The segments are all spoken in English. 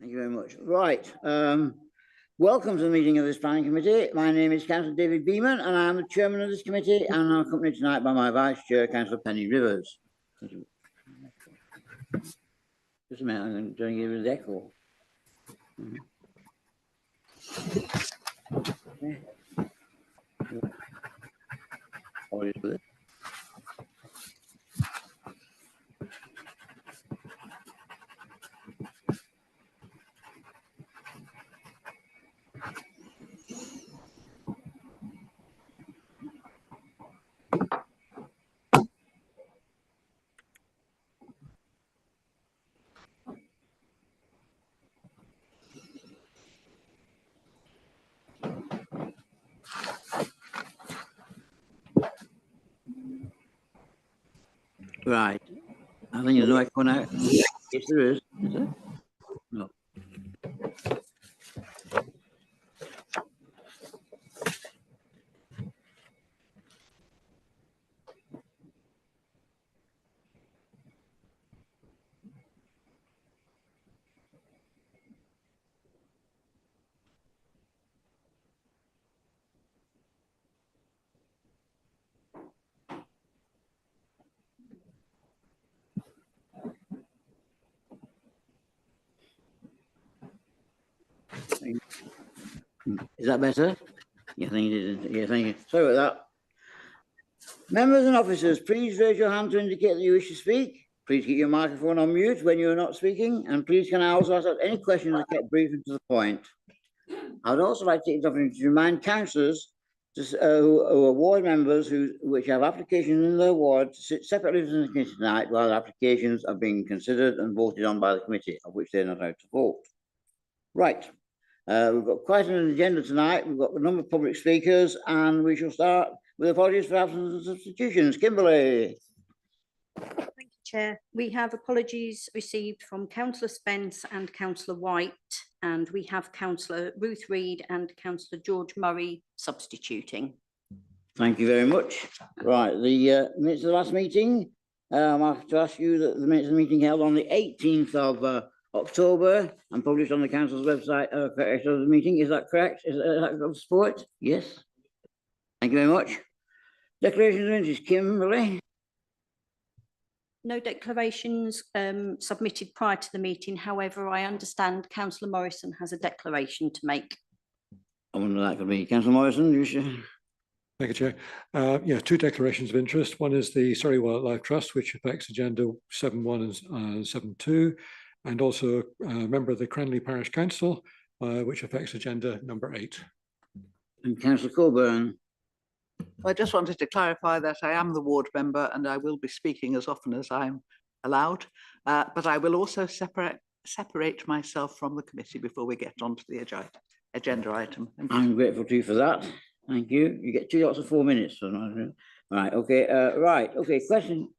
Thank you very much. Right. Welcome to the meeting of this planning committee. My name is Councillor David Beeman and I am the chairman of this committee, and I'm accompanied tonight by my vice chair, Councillor Penny Rivers. Just a minute, I'm going to give you the echo. Okay. Right. I think there's no echo now. Yes, there is. Is there? No. Is that better? Yeah, thank you. Yeah, thank you. Sorry about that. Members and officers, please raise your hand to indicate that you wish to speak. Please keep your microphone on mute when you are not speaking, and please can I also ask any questions that get brief and to the point. I would also like to take this opportunity to remind councillors who are ward members which have applications in their ward to sit separately from the committee tonight while applications are being considered and voted on by the committee, of which they're not allowed to vote. Right. We've got quite an agenda tonight. We've got a number of public speakers, and we shall start with apologies for absence and substitutions. Kimberly. Thank you, Chair. We have apologies received from Councillor Spence and Councillor White, and we have Councillor Ruth Reid and Councillor George Murray substituting. Thank you very much. Right, the minutes of the last meeting. I have to ask you that the minutes of the meeting held on the 18th of October and published on the council's website of the meeting. Is that correct? Is that of support? Yes. Thank you very much. Declarations of interest, Kimberly. No declarations submitted prior to the meeting. However, I understand Councillor Morrison has a declaration to make. I wonder that could be Councillor Morrison. Thank you, Chair. Yeah, two declarations of interest. One is the Surrey Wildlife Trust, which affects agenda 7.1 and 7.2, and also a member of the Cranley Parish Council, which affects agenda number 8. And Councillor Coburn. I just wanted to clarify that I am the ward member and I will be speaking as often as I'm allowed, but I will also separate myself from the committee before we get onto the agenda item. I'm grateful to you for that. Thank you. You get 2 lots of 4 minutes. Right. Okay. Right. Okay. Question.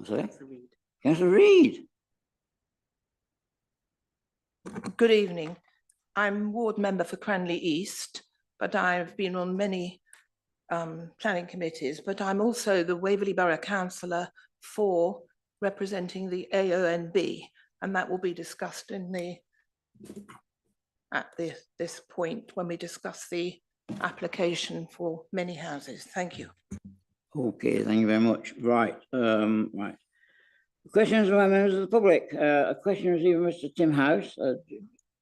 Sorry. Councillor Reid. Good evening. I'm ward member for Cranley East, but I've been on many planning committees, but I'm also the Waverley Borough Councillor for representing the AONB, and that will be discussed in this point when we discuss the application for many houses. Thank you. Okay, thank you very much. Right, right. Questions from members of the public. A question received from Mr. Tim House.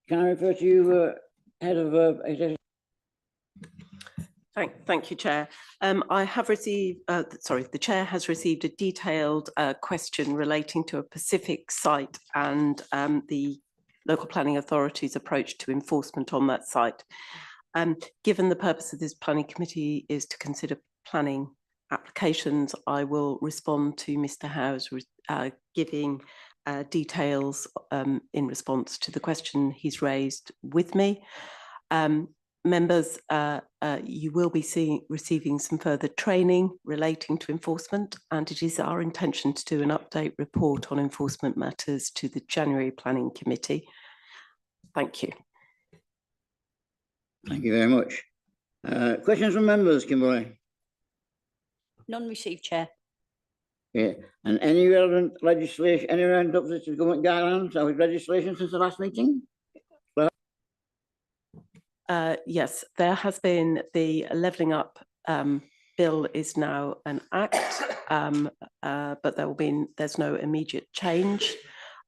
Can I refer to you, head of Thank you, Chair. I have received, the Chair has received a detailed question relating to a Pacific site and the local planning authority's approach to enforcement on that site. Given the purpose of this planning committee is to consider planning applications, I will respond to Mr. Howe's giving details in response to the question he's raised with me. Members, you will be receiving some further training relating to enforcement, and it is our intention to do an update report on enforcement matters to the January Planning Committee. Thank you. Thank you very much. Questions from members, Kimberly? None received, Chair. Yeah, and any relevant legislation, any relevant updates to government guidelines or legislation since the last meeting? Yes, there has been the Levelling Up bill is now an act, but there's no immediate change.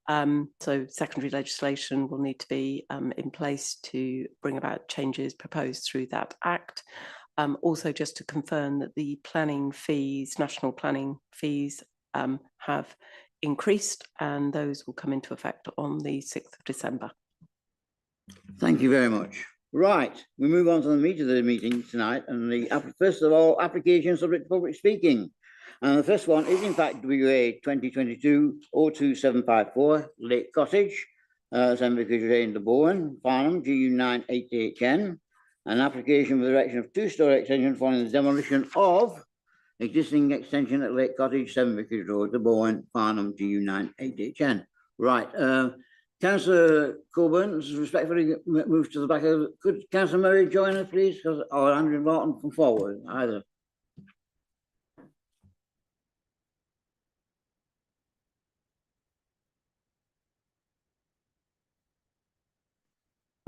So secondary legislation will need to be in place to bring about changes proposed through that act. Also, just to confirm that the planning fees, national planning fees, have increased, and those will come into effect on the 6th of December. Thank you very much. Right, we move on to the meat of the meeting tonight, and first of all, application subject to public speaking. And the first one is in fact WA 2022-02754, Lake Cottage, St Vicarage Lane, the Bowen, Farnham, GU 988HN, an application for the erection of two-storey extension following the demolition of existing extension at Lake Cottage, 7 Vicarage Road, the Bowen, Farnham, GU 988HN. Right, Councillor Coburn respectfully moves to the back of. Could Councillor Murray join us, please? Or Andrew Norton come forward, either.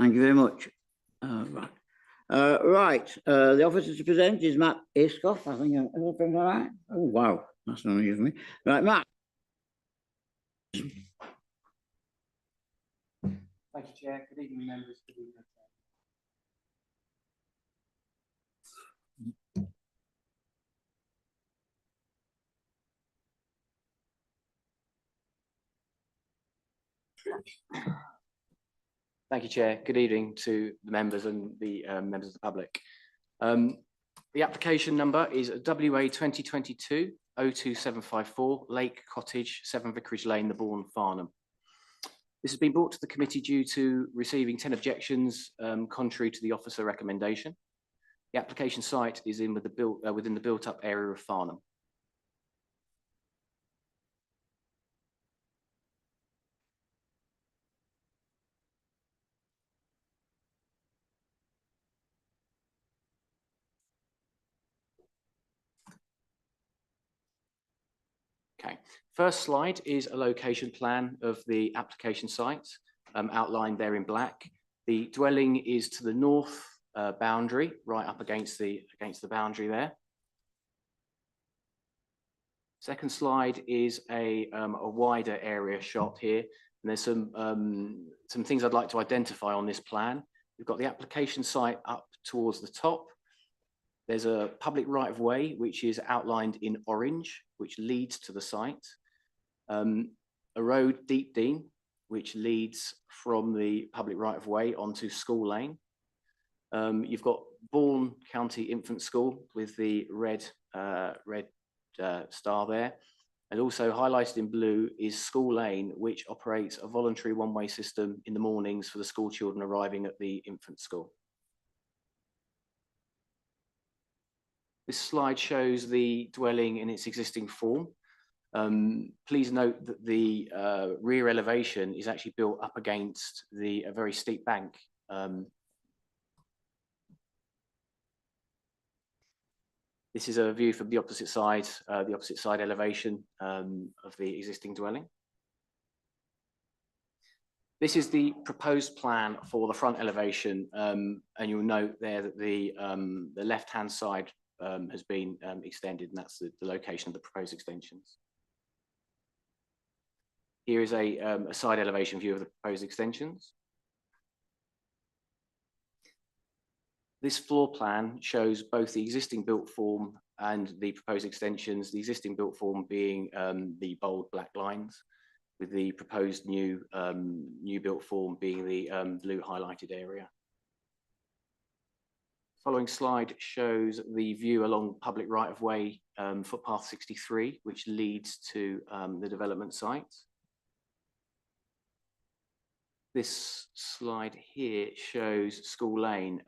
Thank you very much. Right. The officer to present is Matt Aiscoff. I think I'm right. Oh wow, that's not unusual. Right, Matt. Thank you, Chair. Good evening, members. Good evening. Thank you, Chair. Good evening to the members and the members of the public. The application number is WA 2022-02754, Lake Cottage, 7 Vicarage Lane, the Bourne, Farnham. This has been brought to the committee due to receiving 10 objections contrary to the officer recommendation. The application site is within the built-up area of Farnham. Okay, first slide is a location plan of the application site, outlined there in black. The dwelling is to the north boundary, right up against the boundary there. Second slide is a wider area shot here, and there's some things I'd like to identify on this plan. We've got the application site up towards the top. There's a public right-of-way, which is outlined in orange, which leads to the site. A road, Deep Dean, which leads from the public right-of-way onto School Lane. You've got Bourne County Infant School with the red star there. And also highlighted in blue is School Lane, which operates a voluntary one-way system in the mornings for the school children arriving at the infant school. This slide shows the dwelling in its existing form. Please note that the rear elevation is actually built up against a very steep bank. This is a view from the opposite side elevation of the existing dwelling. This is the proposed plan for the front elevation, and you'll note there that the left-hand side has been extended, and that's the location of the proposed extensions. Here is a side elevation view of the proposed extensions. This floor plan shows both the existing built form and the proposed extensions, the existing built form being the bold black lines, with the proposed new built form being the blue highlighted area. Following slide shows the view along public right-of-way footpath 63, which leads to the development site. This slide here shows School Lane.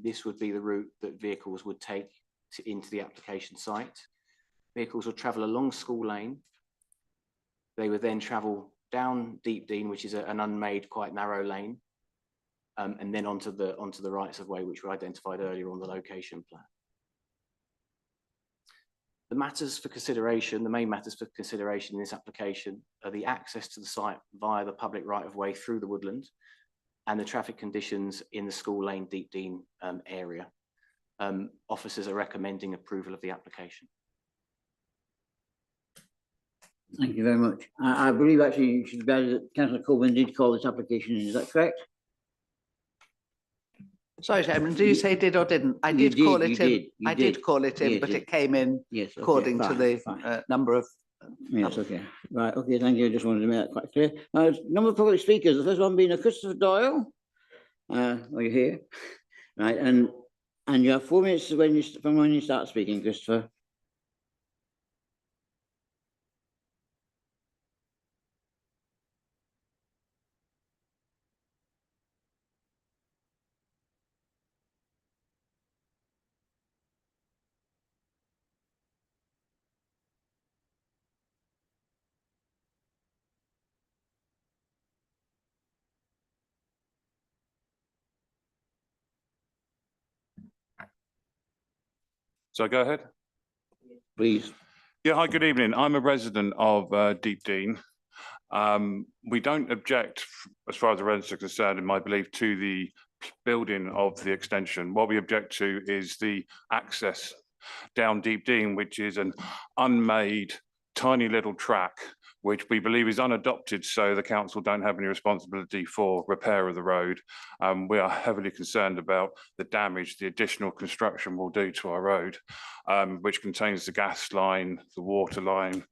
This would be the route that vehicles would take into the application site. Vehicles would travel along School Lane. They would then travel down Deep Dean, which is an unmade, quite narrow lane, and then onto the rights of way, which were identified earlier on the location plan. The matters for consideration, the main matters for consideration in this application are the access to the site via the public right of way through the woodland, and the traffic conditions in the School Lane Deep Dean area. Officers are recommending approval of the application. Thank you very much. I believe actually you should be that Councillor Coburn did call this application in. Is that correct? Sorry, Chairman, do you say did or didn't? I You did call did, it you in. did, you I did did. call it in, Yes, but yes. it came in Yes. Okay, according to fine, the fine. number of. Yes, okay. Right, okay, thank you. I just wanted to make that quite clear. Now, number of public speakers, the first one being a Christopher Doyle. Are you here? Right, and you have 4 minutes from when you start speaking, Christopher. So go ahead. Please. Yeah, hi, good evening. I'm a resident of Deep Dean. We don't object, as far as the residents are concerned, in my belief, to the building of the extension. What we object to is the access down Deep Dean, which is an unmade, tiny little track, which we believe is unadopted, so the council don't have any responsibility for repair of the road. We are heavily concerned about the damage the additional construction will do to our road, which contains the gas line, the water line.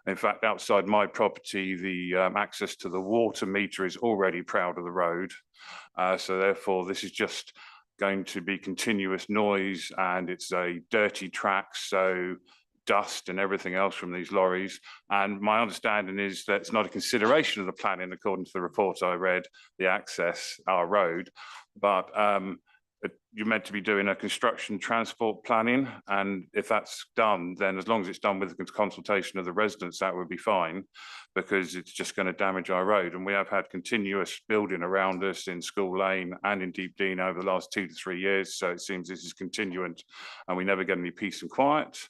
In fact, outside my property, the access to the water meter is already proud of the road. So therefore, this is just going to be continuous noise, and it's a dirty track, so dust and everything else from these lorries. And my understanding is that it's not a consideration of the planning, according to the report I read, the access our road, but you're meant to be doing a construction transport planning, and if that's done, then as long as it's done with the consultation of the residents, that would be fine, because it's just going to damage our road. And we have had continuous building around us in School Lane and in Deep Dean over the last 2 to 3 years, so it seems this is continuant and we never get any peace and quiet.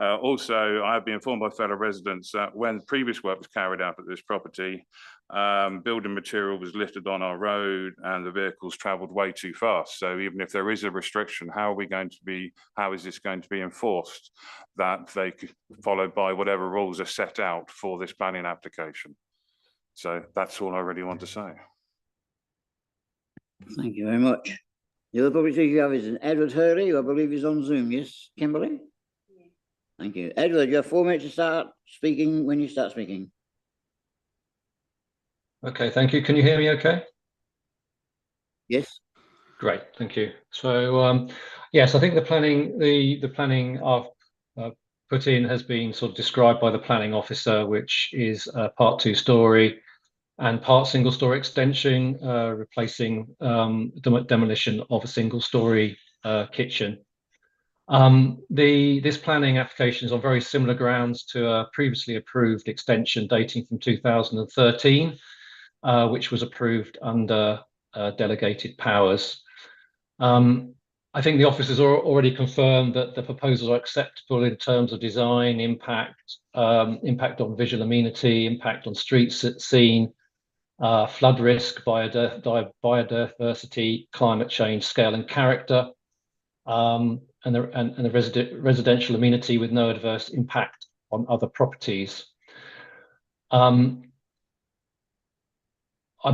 Also, I have been informed by fellow residents that when previous work was carried out at this property, building material was lifted on our road and the vehicles travelled way too fast. So even if there is a restriction, how is this going to be enforced that they could follow by whatever rules are set out for this planning application? So that's all I really want to say. Thank you very much. The other public speaker you have is Edward Hurley, who I believe is on Zoom. Yes, Kimberly? Thank you. Edward, you have 4 minutes to start speaking when you start speaking. Okay, thank you. Can you hear me okay? Yes. Great, thank you. So, yes, I think the planning I've put in has been sort of described by the planning officer, which is part 2-storey and part single-storey extension, replacing demolition of a single-storey kitchen. This planning application is on very similar grounds to a previously approved extension dating from 2013, which was approved under delegated powers. I think the officers already confirmed that the proposals are acceptable in terms of design, impact on visual amenity, impact on streets scene, flood risk, biodiversity, climate change, scale and character. And the residential amenity with no adverse impact on other properties. I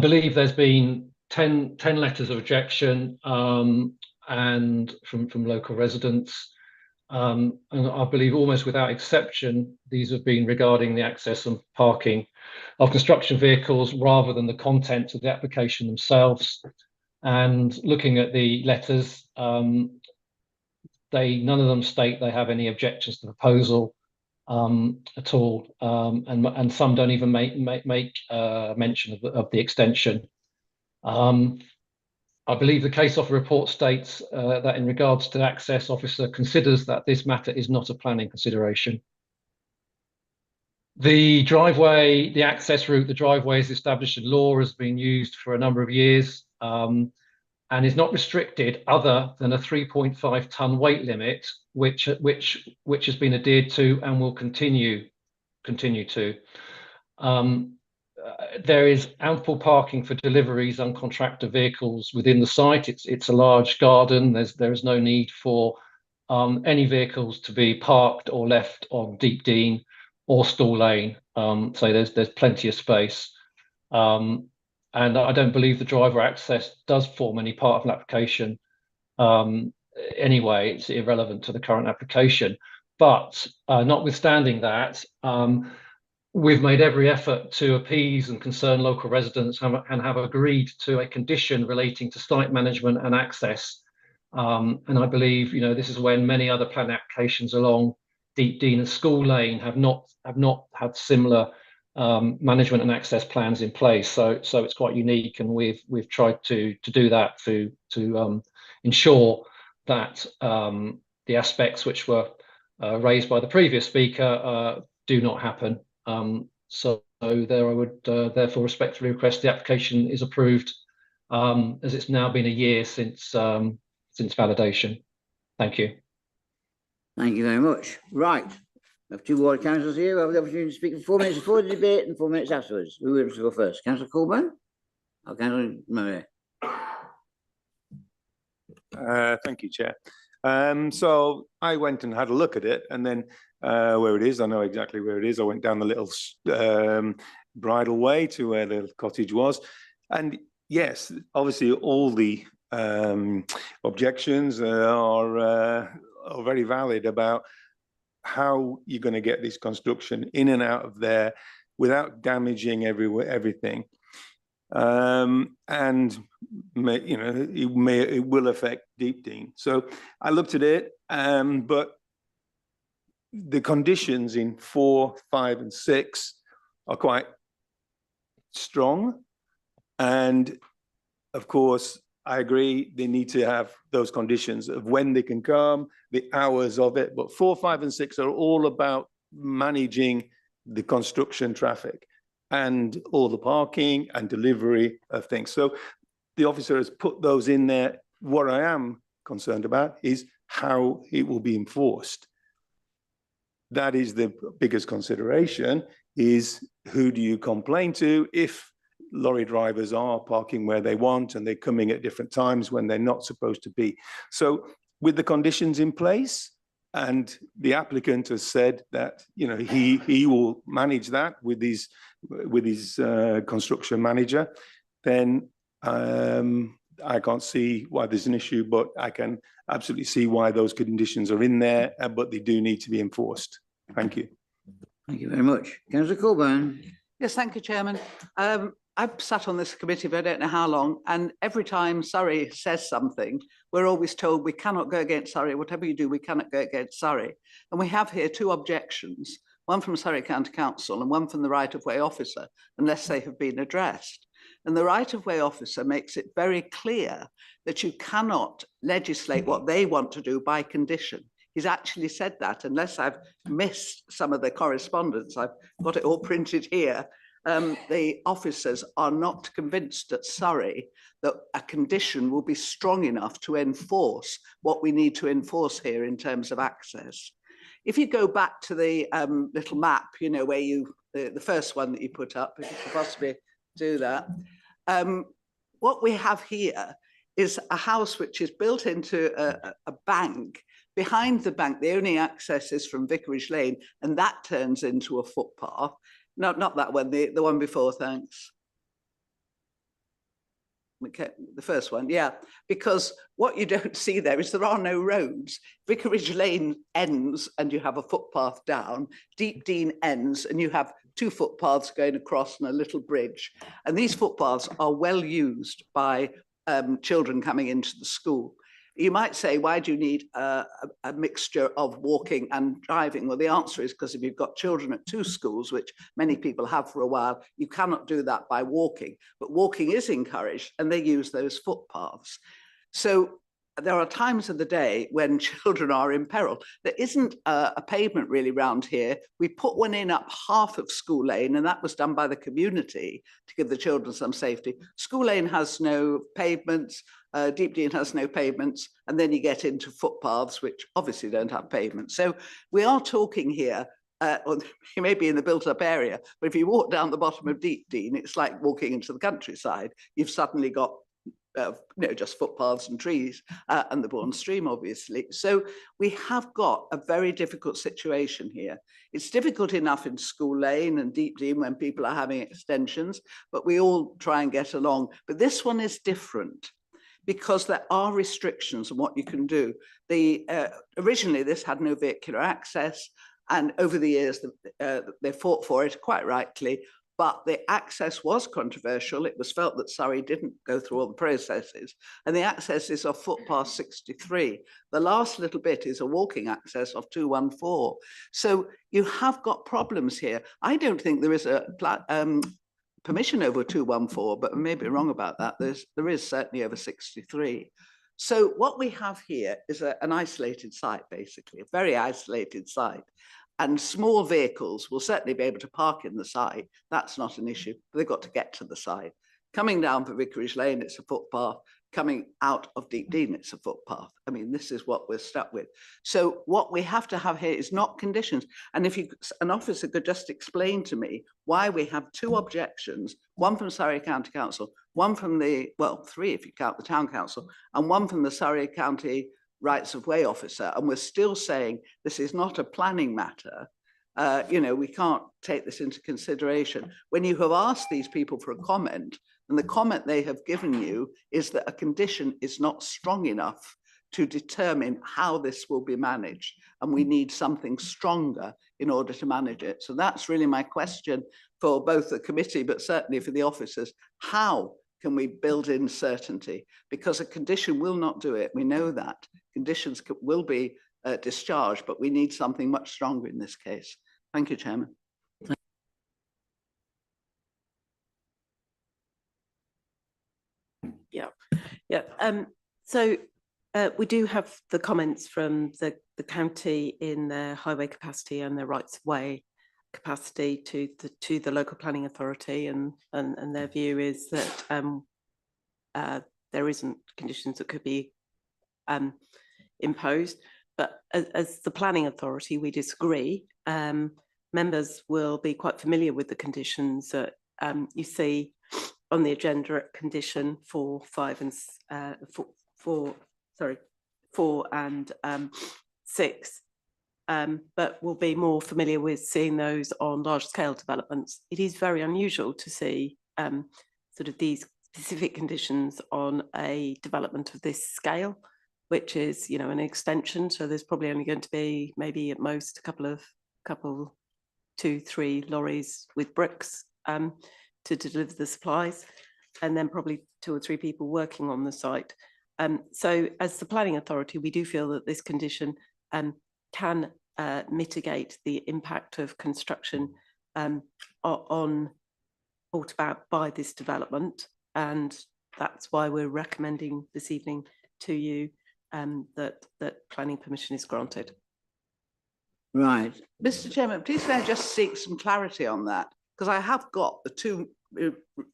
believe there's been 10 letters of objection and from local residents. And I believe almost without exception, these have been regarding the access and parking of construction vehicles rather than the content of the application themselves. And looking at the letters, none of them state they have any objections to the proposal at all, and some don't even make mention of the extension. I believe the case offer report states that in regards to the access, officer considers that this matter is not a planning consideration. The driveway, the access route, the driveway is established in law, has been used for a number of years, and is not restricted other than a 3.5 ton weight limit, which has been adhered to and will continue to. there is ample parking for deliveries and contractor vehicles within the site. It's a large garden. There is no need for any vehicles to be parked or left on Deep Dean or Stall Lane. So there's plenty of space. And I don't believe the driver access does form any part of an application. Anyway, it's irrelevant to the current application. But notwithstanding that, we've made every effort to appease and concern local residents and have agreed to a condition relating to site management and access. And I believe, this is when many other planning applications along Deep Dean and School Lane have not had similar management and access plans in place. So it's quite unique, and we've tried to do that to ensure that the aspects which were raised by the previous speaker do not happen. So there I would therefore respectfully request the application is approved, as it's now been a year since validation. Thank you. Thank you very much. Right. We have two ward councillors here. We have the opportunity to speak for 4 minutes before the debate and 4 minutes afterwards. Who wants to go first? Councillor Colburn? Or Councillor Murray? Thank you, Chair. So I went and had a look at it, and then where it is, I know exactly where it is. I went down the little bridle way to where the cottage was. And yes, obviously all the objections are very valid about how you're going to get this construction in and out of there without damaging everything. And it will affect Deep Dean. So I looked at it, but the conditions in 4, 5, and 6 are quite strong. And of course, I agree they need to have those conditions of when they can come, the hours of it. But 4, 5, and 6 are all about managing the construction traffic and all the parking and delivery of things. So the officer has put those in there. What I am concerned about is how it will be enforced. That is the biggest consideration, is who do you complain to if lorry drivers are parking where they want and they're coming at different times when they're not supposed to be. So with the conditions in place, and the applicant has said that he will manage that with his construction manager, then I can't see why there's an issue, but I can absolutely see why those conditions are in there, but they do need to be enforced. Thank you. Thank you very much. Councillor Colburn? Yes, thank you, Chairman. I've sat on this committee for I don't know how long, and every time Surrey says something, we're always told we cannot go against Surrey. Whatever you do, we cannot go against Surrey. And we have here 2 objections, one from Surrey County Council and one from the right-of-way officer, unless they have been addressed. And the right-of-way officer makes it very clear that you cannot legislate what they want to do by condition. He's actually said that, unless I've missed some of the correspondence. I've got it all printed here. The officers are not convinced at Surrey that a condition will be strong enough to enforce what we need to enforce here in terms of access. If you go back to the little map, where the first one that you put up, if you could possibly do that. What we have here is a house which is built into a bank. Behind the bank, the only access is from Vicarage Lane, and that turns into a footpath. Not that one, the one before, thanks. Okay, the first one, yeah, because what you don't see there is there are no roads. Vicarage Lane ends and you have a footpath down. Deep Dean ends and you have 2 footpaths going across and a little bridge. And these footpaths are well used by children coming into the school. You might say, why do you need a mixture of walking and driving? Well, the answer is because if you've got children at 2 schools, which many people have for a while, you cannot do that by walking. But walking is encouraged and they use those footpaths. So there are times of the day when children are in peril. There isn't a pavement really around here. We put one in up half of School Lane, and that was done by the community to give the children some safety. School Lane has no pavements. Deep Dean has no pavements, and then you get into footpaths, which obviously don't have pavements. So we are talking here or you may be in the built-up area, but if you walk down the bottom of Deepdean, it's like walking into the countryside. You've suddenly got just footpaths and trees and the Bourne Stream, obviously. So we have got a very difficult situation here. It's difficult enough in School Lane and Deepdean when people are having extensions, but we all try and get along. But this one is different because there are restrictions on what you can do. Originally, this had no vehicular access, and over the years, they fought for it, quite rightly. But the access was controversial. It was felt that Surrey didn't go through all the processes, and the access is off footpath 63. The last little bit is a walking access of 214. So you have got problems here. I don't think there is a permission over 214, but I may be wrong about that. There is certainly over 63. So what we have here is an isolated site, basically, a very isolated site. And small vehicles will certainly be able to park in the site. That's not an issue, but they've got to get to the site. Coming down for Vicarage Lane, it's a footpath. Coming out of Deepdean, it's a footpath. I mean, this is what we're stuck with. So what we have to have here is not conditions. And if an officer could just explain to me why we have 2 objections, one from Surrey County Council, one from well, 3 if you count the Town Council, and one from the Surrey County Rights of Way officer, and we're still saying this is not a planning matter. We can't take this into consideration. When you have asked these people for a comment, and the comment they have given you is that a condition is not strong enough to determine how this will be managed, and we need something stronger in order to manage it. So that's really my question for both the committee, but certainly for the officers. How can we build in certainty? Because a condition will not do it. We know that. Conditions will be discharged, but we need something much stronger in this case. Thank you, Chairman. So we do have the comments from the county in their highway capacity and their rights of way capacity to the local planning authority, and their view is that there isn't conditions that could be imposed. But as the planning authority, we disagree. Members will be quite familiar with the conditions that you see on the agenda at condition 4, 5 and 4 and 6. But we'll be more familiar with seeing those on large scale developments. It is very unusual to see sort of these specific conditions on a development of this scale, which is, an extension. So there's probably only going to be maybe at most a couple, 2, 3 lorries with bricks to deliver the supplies, and then probably 2 or 3 people working on the site. So as the planning authority, we do feel that this condition can mitigate the impact of construction brought about by this development. And that's why we're recommending this evening to you that planning permission is granted. Right. Mr. Chairman, please may I just seek some clarity on that? Because I have got the 2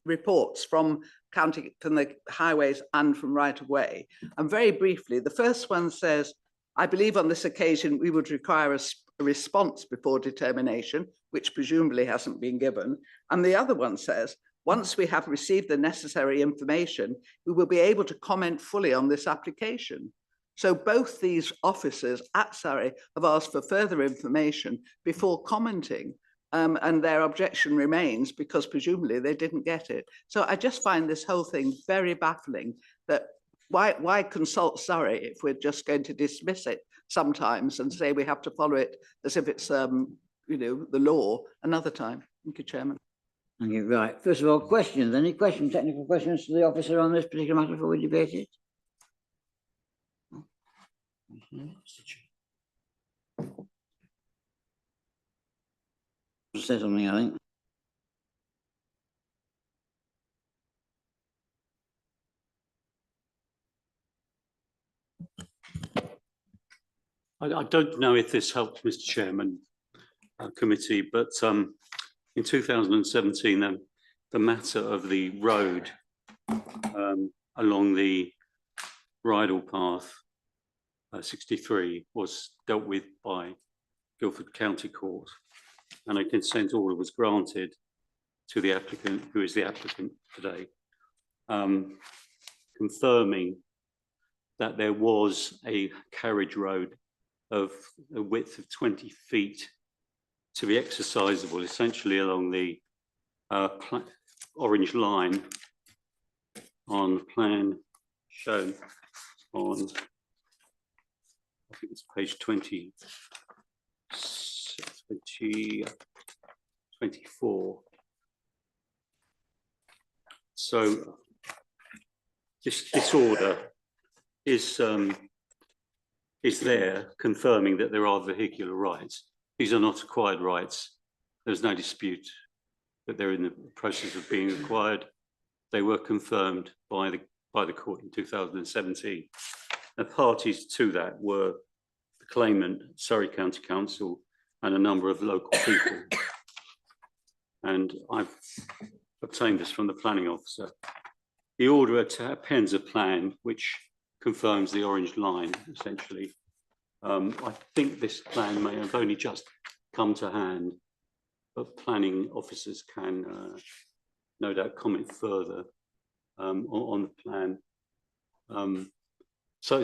reports from the highways and from right of way. And very briefly, the first one says, I believe on this occasion we would require a response before determination, which presumably hasn't been given. And the other one says, once we have received the necessary information, we will be able to comment fully on this application. So both these officers at Surrey have asked for further information before commenting, and their objection remains because presumably they didn't get it. So I just find this whole thing very baffling, that why consult Surrey if we're just going to dismiss it sometimes and say we have to follow it as if it's the law another time. Thank you, Chairman. Thank you. Right. First of all, questions. Any questions, technical questions to the officer on this particular matter before we debate it? Say something, I think. I don't know if this helps, Mr. Chairman, committee, but in 2017, the matter of the road along the bridle path 63 was dealt with by Guildford County Court. and a consent order was granted to the applicant, who is the applicant today, confirming that there was a carriage road of a width of 20 feet to be exercisable essentially along the orange line on the plan shown on, I think it's page 24. So this order is there confirming that there are vehicular rights. These are not acquired rights. There's no dispute that they're in the process of being acquired. They were confirmed by the court in 2017. The parties to that were the claimant, Surrey County Council, and a number of local people. And I've obtained this from the planning officer. The order appends a plan which confirms the orange line, essentially. I think this plan may have only just come to hand, but planning officers can no doubt comment further on the plan. So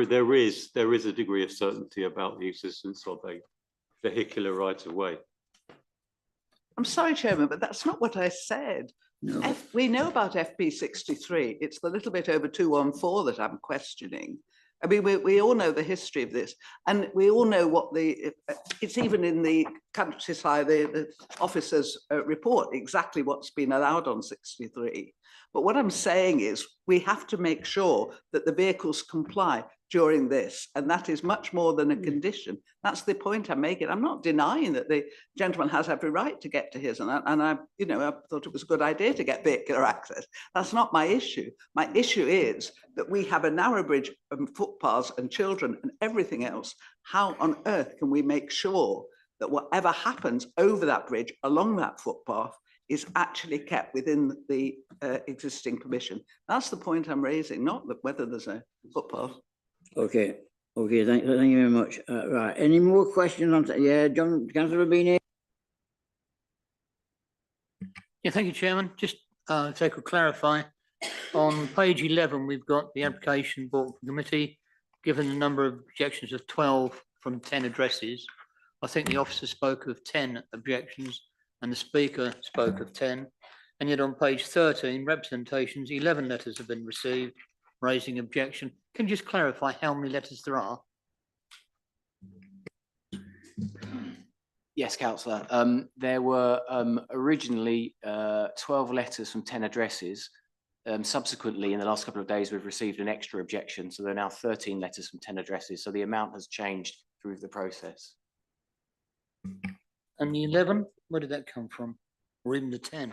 there is a degree of certainty about the existence of a vehicular right of way. I'm sorry, Chairman, but that's not what I said. No. We know about FP 63. It's the little bit over 214 that I'm questioning. I mean, we all know the history of this, and we all know what it's even in the countryside, the officer's report, exactly what's been allowed on 63. But what I'm saying is we have to make sure that the vehicles comply during this, and that is much more than a condition. That's the point I'm making. I'm not denying that the gentleman has every right to get to his, and I thought it was a good idea to get vehicular access. That's not my issue. My issue is that we have a narrow bridge and footpaths and children and everything else. How on earth can we make sure that whatever happens over that bridge, along that footpath, is actually kept within the existing permission? That's the point I'm raising, not that whether there's a footpath. Okay, thank you very much. Right, any more questions on, yeah, John, Councillor Rubini? Yeah, thank you, Chairman. Just if I could clarify, on page 11, we've got the application brought from committee, given the number of objections of 12 from 10 addresses. I think the officer spoke of 10 objections and the speaker spoke of 10. And yet on page 13, representations, 11 letters have been received raising objection. Can you just clarify how many letters there are? Yes, Councillor. There were originally 12 letters from 10 addresses. Subsequently, in the last couple of days, we've received an extra objection. So there are now 13 letters from 10 addresses. So the amount has changed through the process. And the 11, where did that come from? Or even the 10?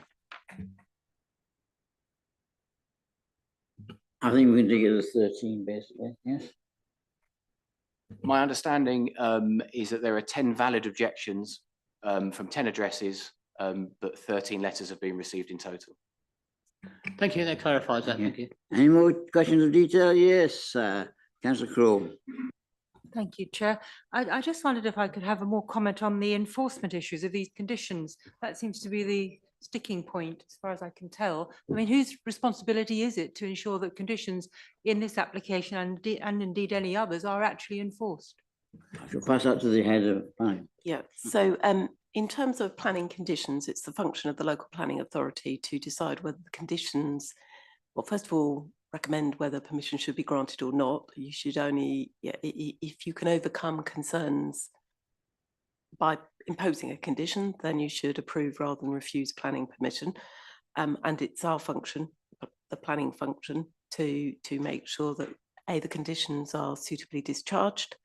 I think we can take it as 13, basically, yes? My understanding is that there are 10 valid objections from 10 addresses, but 13 letters have been received in total. Thank you, that clarifies that, thank you. Any more questions of detail? Yes, Councillor Crowe. Thank you, Chair. I just wondered if I could have a more comment on the enforcement issues of these conditions. That seems to be the sticking point, as far as I can tell. I mean, whose responsibility is it to ensure that conditions in this application and indeed any others are actually enforced? I shall pass that to the head of planning. Yeah, so in terms of planning conditions, it's the function of the local planning authority to decide whether the conditions, well, first of all, recommend whether permission should be granted or not. You should only, if you can overcome concerns by imposing a condition, then you should approve rather than refuse planning permission. And it's our function, the planning function, to make sure that the conditions are suitably discharged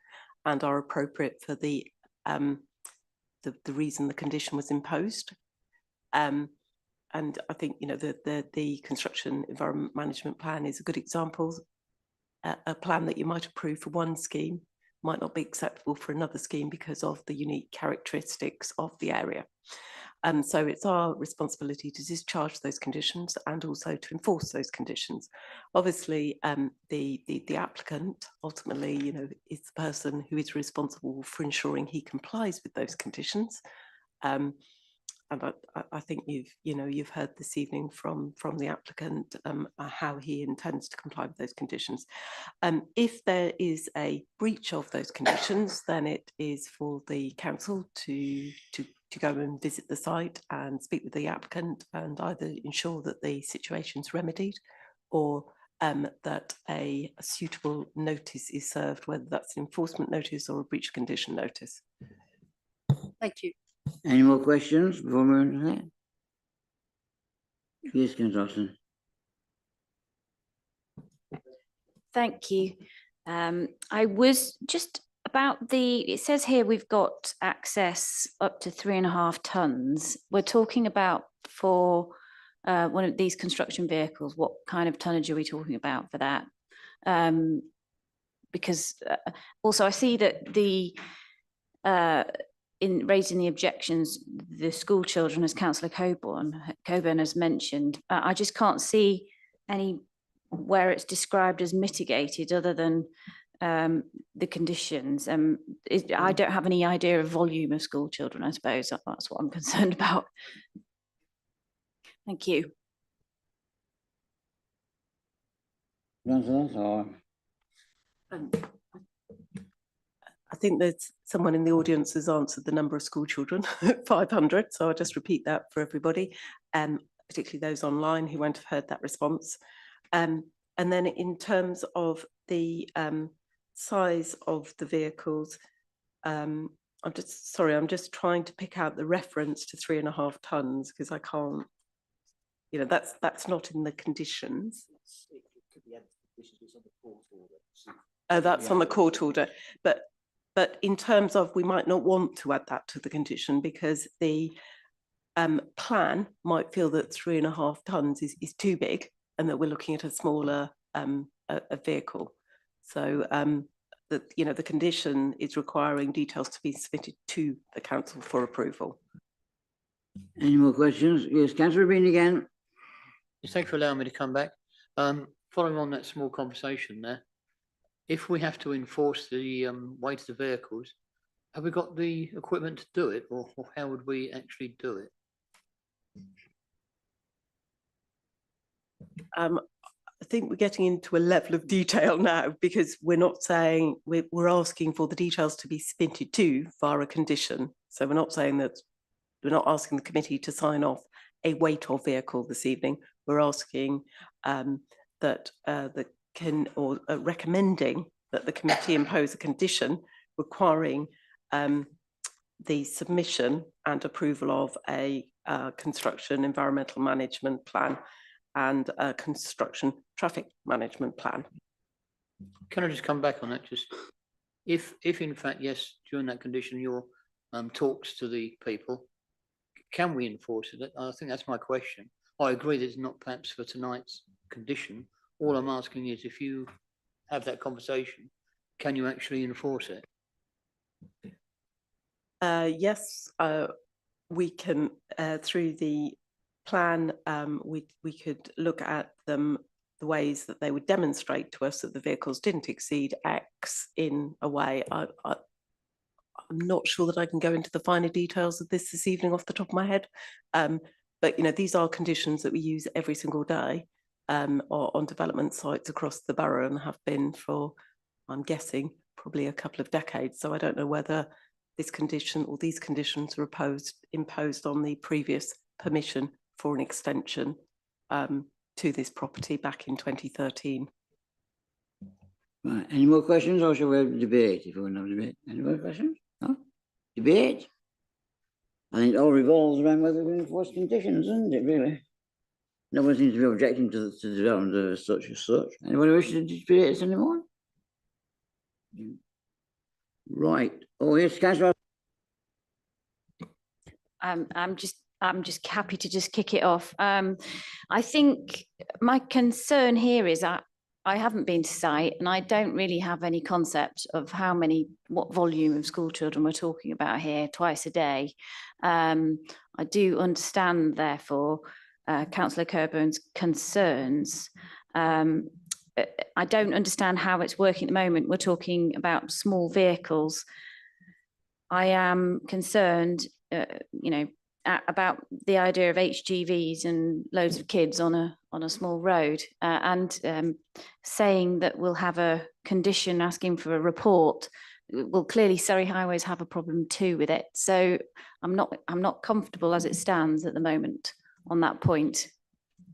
and are appropriate for the reason the condition was imposed. And I think, you know, the construction environment management plan is a good example. A plan that you might approve for one scheme might not be acceptable for another scheme because of the unique characteristics of the area. So it's our responsibility to discharge those conditions and also to enforce those conditions. Obviously, the applicant ultimately, you know, is the person who is responsible for ensuring he complies with those conditions. And I think you've heard this evening from the applicant how he intends to comply with those conditions. If there is a breach of those conditions, then it is for the council to go and visit the site and speak with the applicant and either ensure that the situation's remedied or that a suitable notice is served, whether that's an enforcement notice or a breach of condition notice. Thank you. Any more questions before we move on to that? Yes, Councillor Austin. Thank you. I was just about it says here we've got access up to 3.5 tons. We're talking about for one of these construction vehicles, what kind of tonnage are we talking about for that? Because also I see that in raising the objections, the school children, as Councillor Coburn has mentioned, I just can't see any where it's described as mitigated other than the conditions. I don't have any idea of volume of school children, I suppose. That's what I'm concerned about. Thank you. I think there's someone in the audience has answered the number of school children, 500. So I'll just repeat that for everybody, particularly those online who won't have heard that response. And then in terms of the size of the vehicles, I'm just trying to pick out the reference to 3.5 tons because I can't, that's not in the conditions. Oh, that's on the court order, but in terms of, we might not want to add that to the condition because the plan might feel that 3.5 tons is too big and that we're looking at a smaller a vehicle. So the condition is requiring details to be submitted to the council for approval. Any more questions? Yes, Councillor Bean again. Yes, thanks for allowing me to come back. Following on that small conversation there, if we have to enforce the weight of the vehicles, have we got the equipment to do it, or how would we actually do it? I think we're getting into a level of detail now because we're not saying, we're asking for the details to be submitted to via a condition. So we're not saying that, we're not asking the committee to sign off a weight of vehicle this evening. We're asking that recommending that the committee impose a condition requiring the submission and approval of a construction environmental management plan and a construction traffic management plan. Can I just come back on that? Just if in fact, yes, during that condition, your talks to the people, can we enforce it? I think that's my question. I agree that it's not perhaps for tonight's condition. All I'm asking is if you have that conversation, can you actually enforce it? Yes, we can, through the plan, we could look at the ways that they would demonstrate to us that the vehicles didn't exceed X in a way. I'm not sure that I can go into the finer details of this evening off the top of my head, but these are conditions that we use every single day on development sites across the borough and have been for, I'm guessing, probably a couple of decades. So I don't know whether this condition or these conditions were imposed on the previous permission for an extension to this property back in 2013. Right. Any more questions, or shall we have a debate? If we want to have a debate, any more questions? No? Debate? I think it all revolves around whether we enforce conditions, isn't it? Really? No one seems to be objecting to the development of such as such. Anybody wish to debate this anymore? Right. Oh yes, Councillor. I'm just happy to just kick it off. I think my concern here is that I haven't been to site and I don't really have any concept of what volume of school children we're talking about here twice a day. I do understand, therefore, Councillor Corburn's concerns. I don't understand how it's working at the moment. We're talking about small vehicles. I am concerned you know, about the idea of HGVs and loads of kids on a small road, and saying that we'll have a condition asking for a report. Well, clearly Surrey Highways have a problem too with it. So I'm not comfortable as it stands at the moment on that point.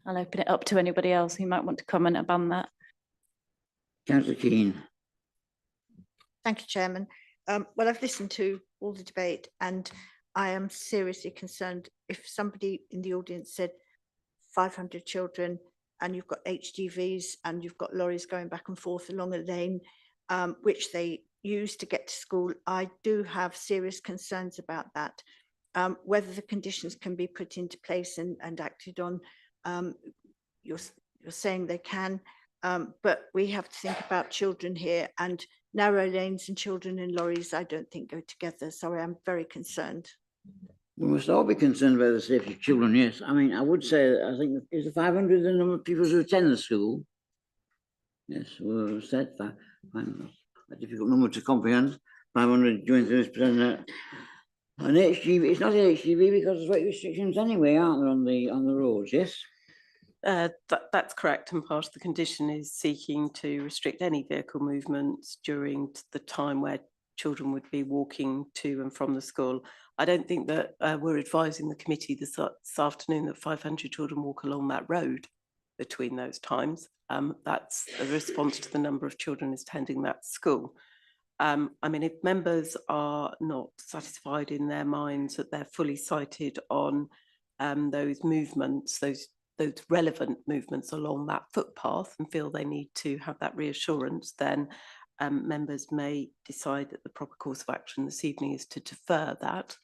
I'll open it up to anybody else who might want to comment upon that. Councillor Keane. Thank you, Chairman. Well, I've listened to all the debate and I am seriously concerned if somebody in the audience said 500 children and you've got HGVs and you've got lorries going back and forth along a lane, which they use to get to school. I do have serious concerns about that. Whether the conditions can be put into place and acted on, you're saying they can, but we have to think about children here, and narrow lanes and children in lorries I don't think go together, so I am very concerned. We must all be concerned about the safety of children, yes. I mean, I would say that I think is the 500 the number of people who attend the school? Yes, we said that. A difficult number to comprehend. 500 join through this present. An HGV, it's not an HGV because there's weight restrictions anyway, aren't there, on the roads, yes? That's correct, and part of the condition is seeking to restrict any vehicle movements during the time where children would be walking to and from the school. I don't think that we're advising the committee this afternoon that 500 children walk along that road between those times. That's a response to the number of children attending that school. I mean, if members are not satisfied in their minds that they're fully sighted on those movements, those relevant movements along that footpath, and feel they need to have that reassurance, then members may decide that the proper course of action this evening is to defer that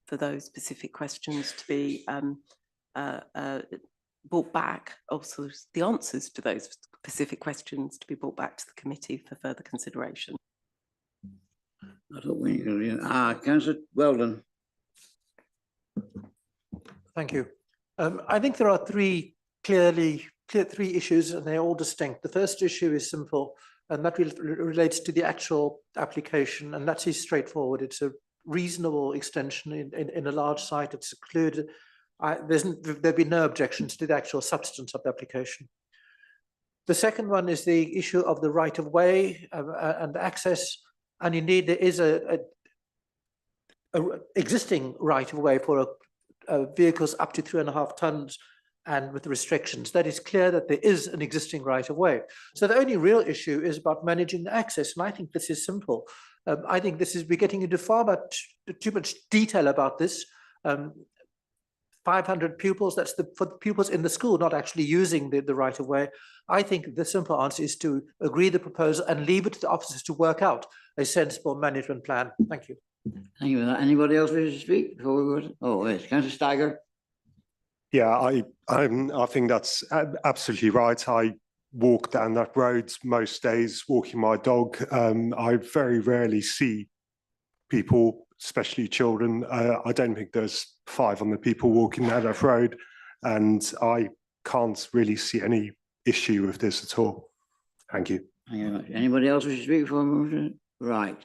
for those specific questions to be brought back, also the answers to those specific questions to be brought back to the committee for further consideration. I don't think Councillor Weldon. Thank you. I think there are three issues, and they're all distinct. The first issue is simple, and that relates to the actual application, and that is straightforward. It's a reasonable extension in a large site. It's secluded. There've been no objections to the actual substance of the application. The second one is the issue of the right of way and access, and indeed there is a existing right of way for vehicles up to 3.5 tons and with restrictions. That is clear that there is an existing right of way. So the only real issue is about managing the access, and I think this is simple. I think we're getting into too much detail about this. 500 pupils, that's for the pupils in the school, not actually using the right of way. I think the simple answer is to agree the proposal and leave it to the officers to work out a sensible management plan. Thank you. Thank you for that. Anybody else wish to speak before we go? Oh, yes, Councillor Steiger. Yeah, I think that's absolutely right. I walk down that road most days, walking my dog. I very rarely see people, especially children. I don't think there's 500 people walking down that road, and I can't really see any issue with this at all. Thank you. Thank you very much. Anybody else wish to speak before we move? Right.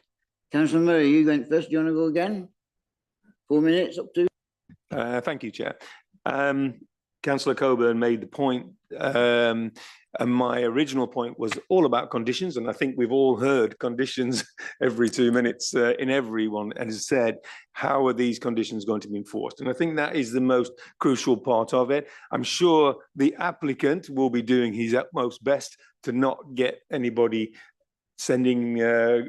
Councillor Murray, you going first? Do you want to go again? 4 minutes, up to. Thank you, Chair. Councillor Coburn made the point, and my original point was all about conditions, and I think we've all heard conditions every 2 minutes in everyone, and has said, how are these conditions going to be enforced? And I think that is the most crucial part of it. I'm sure the applicant will be doing his utmost best to not get anybody sending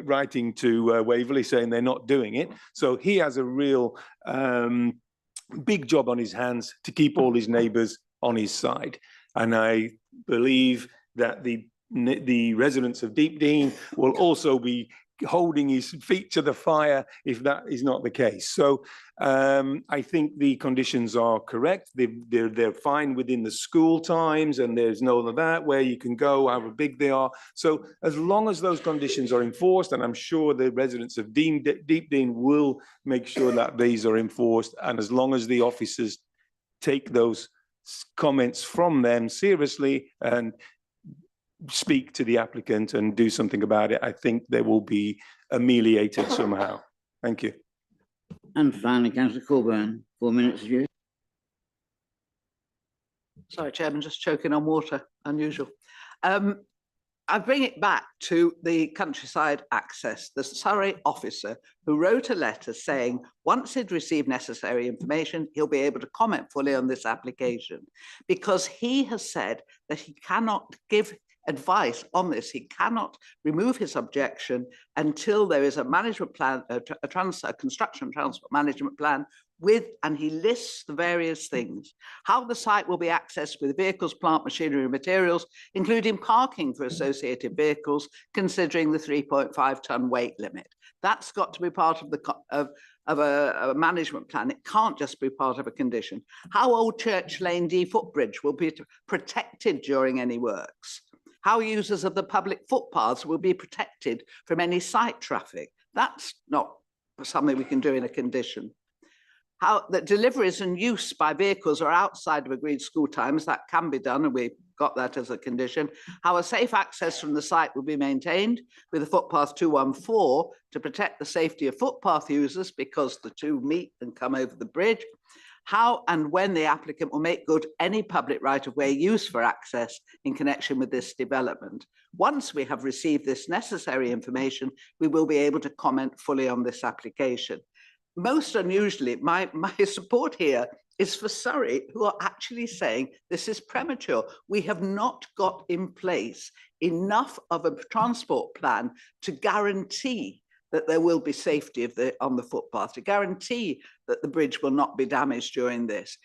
writing to Waverley saying they're not doing it. So he has a real big job on his hands to keep all his neighbours on his side. And I believe that the residents of Deepdean will also be holding his feet to the fire if that is not the case. So I think the conditions are correct. They're fine within the school times, and there's no of that where you can go, however big they are. So as long as those conditions are enforced, and I'm sure the residents of Deepdean will make sure that these are enforced, and as long as the officers take those comments from them seriously and speak to the applicant and do something about it, I think they will be ameliorated somehow. Thank you. And finally, councillor Coburn, 4 minutes, you. Sorry, Chairman, just choking on water, unusual. I bring it back to the countryside access. The Surrey officer who wrote a letter saying once he'd received necessary information, he'll be able to comment fully on this application, because he has said that he cannot give advice on this. He cannot remove his objection until there is a management plan, a construction transport management plan and he lists the various things, how the site will be accessed with vehicles, plant, machinery, and materials, including parking for associated vehicles, considering the 3.5 ton weight limit. That's got to be part of a management plan. It can't just be part of a condition. How Old Church Lane D footbridge will be protected during any works. How users of the public footpaths will be protected from any site traffic. That's not something we can do in a condition. How that deliveries and use by vehicles are outside of agreed school times, that can be done, and we've got that as a condition. How a safe access from the site will be maintained with the footpath 214 to protect the safety of footpath users because the two meet and come over the bridge. How and when the applicant will make good any public right-of-way use for access in connection with this development. Once we have received this necessary information, we will be able to comment fully on this application. Most unusually, my support here is for Surrey, who are actually saying this is premature. We have not got in place enough of a transport plan to guarantee that there will be safety on the footpath, to guarantee that the bridge will not be damaged during this.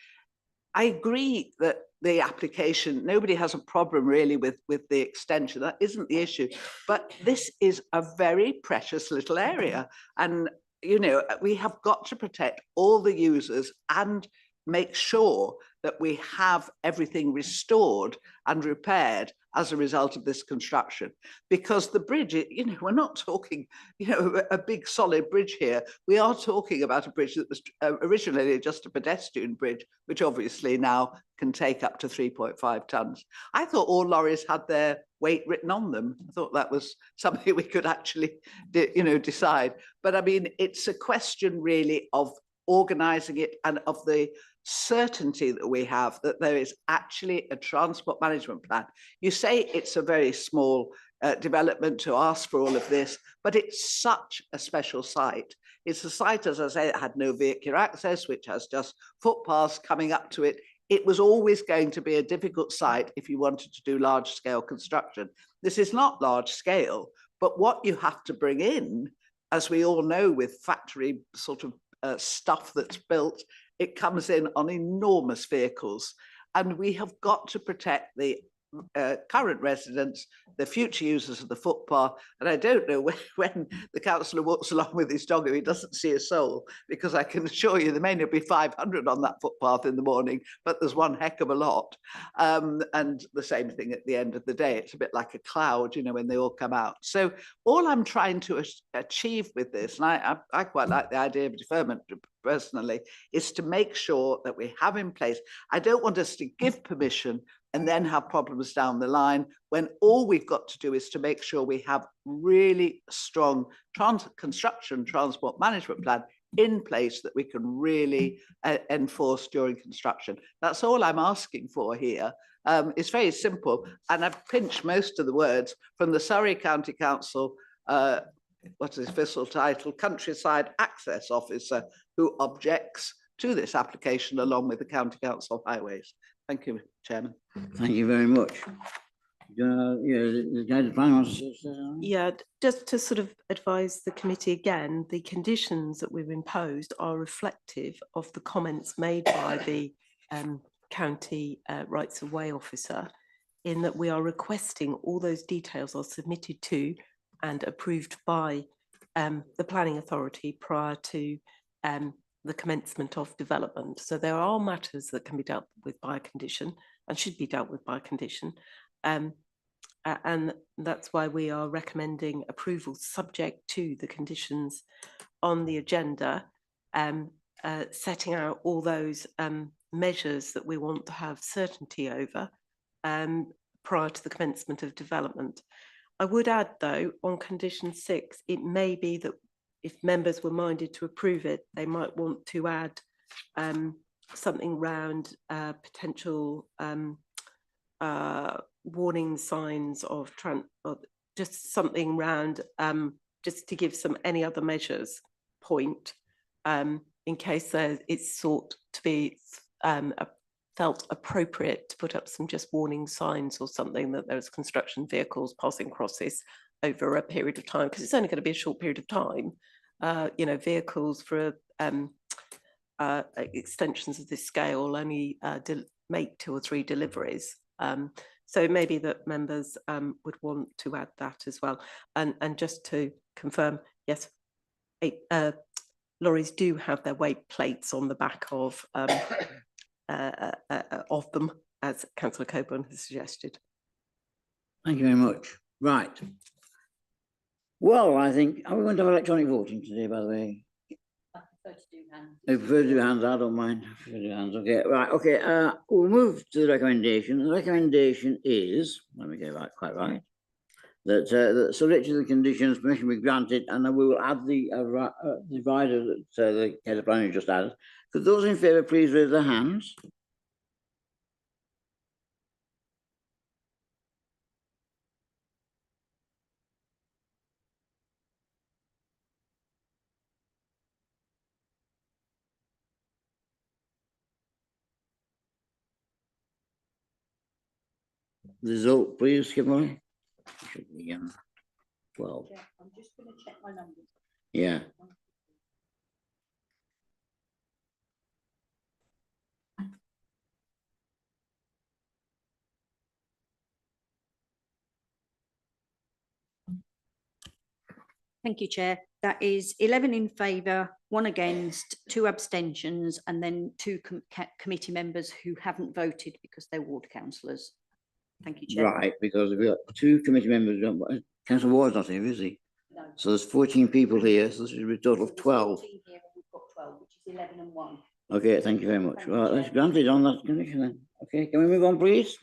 I agree that the application, nobody has a problem really with the extension. That isn't the issue. But this is a very precious little area. And you know, we have got to protect all the users and make sure that we have everything restored and repaired as a result of this construction. Because the bridge, you know, we're not talking, you know, a big solid bridge here. We are talking about a bridge that was originally just a pedestrian bridge, which obviously now can take up to 3.5 tons. I thought all lorries had their weight written on them. I thought that was something we could actually, you know, decide. But I mean, it's a question really of organising it and of the certainty that we have that there is actually a transport management plan. You say it's a very small development to ask for all of this, but it's such a special site. It's a site, as I say, that had no vehicular access, which has just footpaths coming up to it. It was always going to be a difficult site if you wanted to do large scale construction. This is not large scale, but what you have to bring in, as we all know with factory sort of stuff that's built, it comes in on enormous vehicles. And we have got to protect the current residents, the future users of the footpath. And I don't know when the councillor walks along with his dog, he doesn't see a soul, because I can assure you there may not be 500 on that footpath in the morning, but there's one heck of a lot. And the same thing at the end of the day. It's a bit like a cloud, you know, when they all come out. So all I'm trying to achieve with this, and I quite like the idea of deferment personally, is to make sure that we have in place. I don't want us to give permission and then have problems down the line, when all we've got to do is to make sure we have really strong construction transport management plan in place that we can really enforce during construction. That's all I'm asking for here. It's very simple, and I've pinched most of the words from the Surrey County Council, what's his official title, Countryside Access Officer, who objects to this application along with the County Council Highways. Thank you, Chairman. Thank you very much. Yeah, just to sort of advise the committee again, the conditions that we've imposed are reflective of the comments made by the county rights of way officer, in that we are requesting all those details are submitted to and approved by the planning authority prior to the commencement of development. So there are matters that can be dealt with by a condition and should be dealt with by a condition. And that's why we are recommending approval subject to the conditions on the agenda, setting out all those measures that we want to have certainty over prior to the commencement of development. I would add, though, on condition 6, it may be that if members were minded to approve it, they might want to add something round potential warning signs of just something round just to give some any other measures point in case it's thought to be felt appropriate to put up some just warning signs or something that there's construction vehicles passing across this over a period of time, because it's only going to be a short period of time. You know, vehicles for extensions of this scale only make 2 or 3 deliveries. So maybe that members would want to add that as well. And just to confirm, yes, lorries do have their weight plates on the back of them, as Councillor Coburn has suggested. Thank you very much. Right. Well, I think, are we going to have electronic voting today, by the way? I prefer to do hands. I prefer to do hands, I don't mind. I prefer to do hands. Okay, right, okay. We'll move to the recommendation. The recommendation is, let me get that quite right, that subject to the conditions, permission be granted, and then we will add the rider that the head of planning just added. Could those in favour please raise their hands? The result, please, Kimberly. Should be 12. Yeah, I'm just going to check my numbers. Yeah. Thank you, Chair. That is 11 in favour, 1 against, 2 abstentions, and then 2 committee members who haven't voted because they're ward councillors. Thank you, Chair. Right, because we've got 2 committee members. Councillor Ward's not here, is he? No. So there's 14 people here, so this is a total of 12. 14 here and we've got 12, which is 11 and 1. Okay, thank you very much. Thank you, Well, that's Chair. granted on that condition then. Okay, can we move on, please?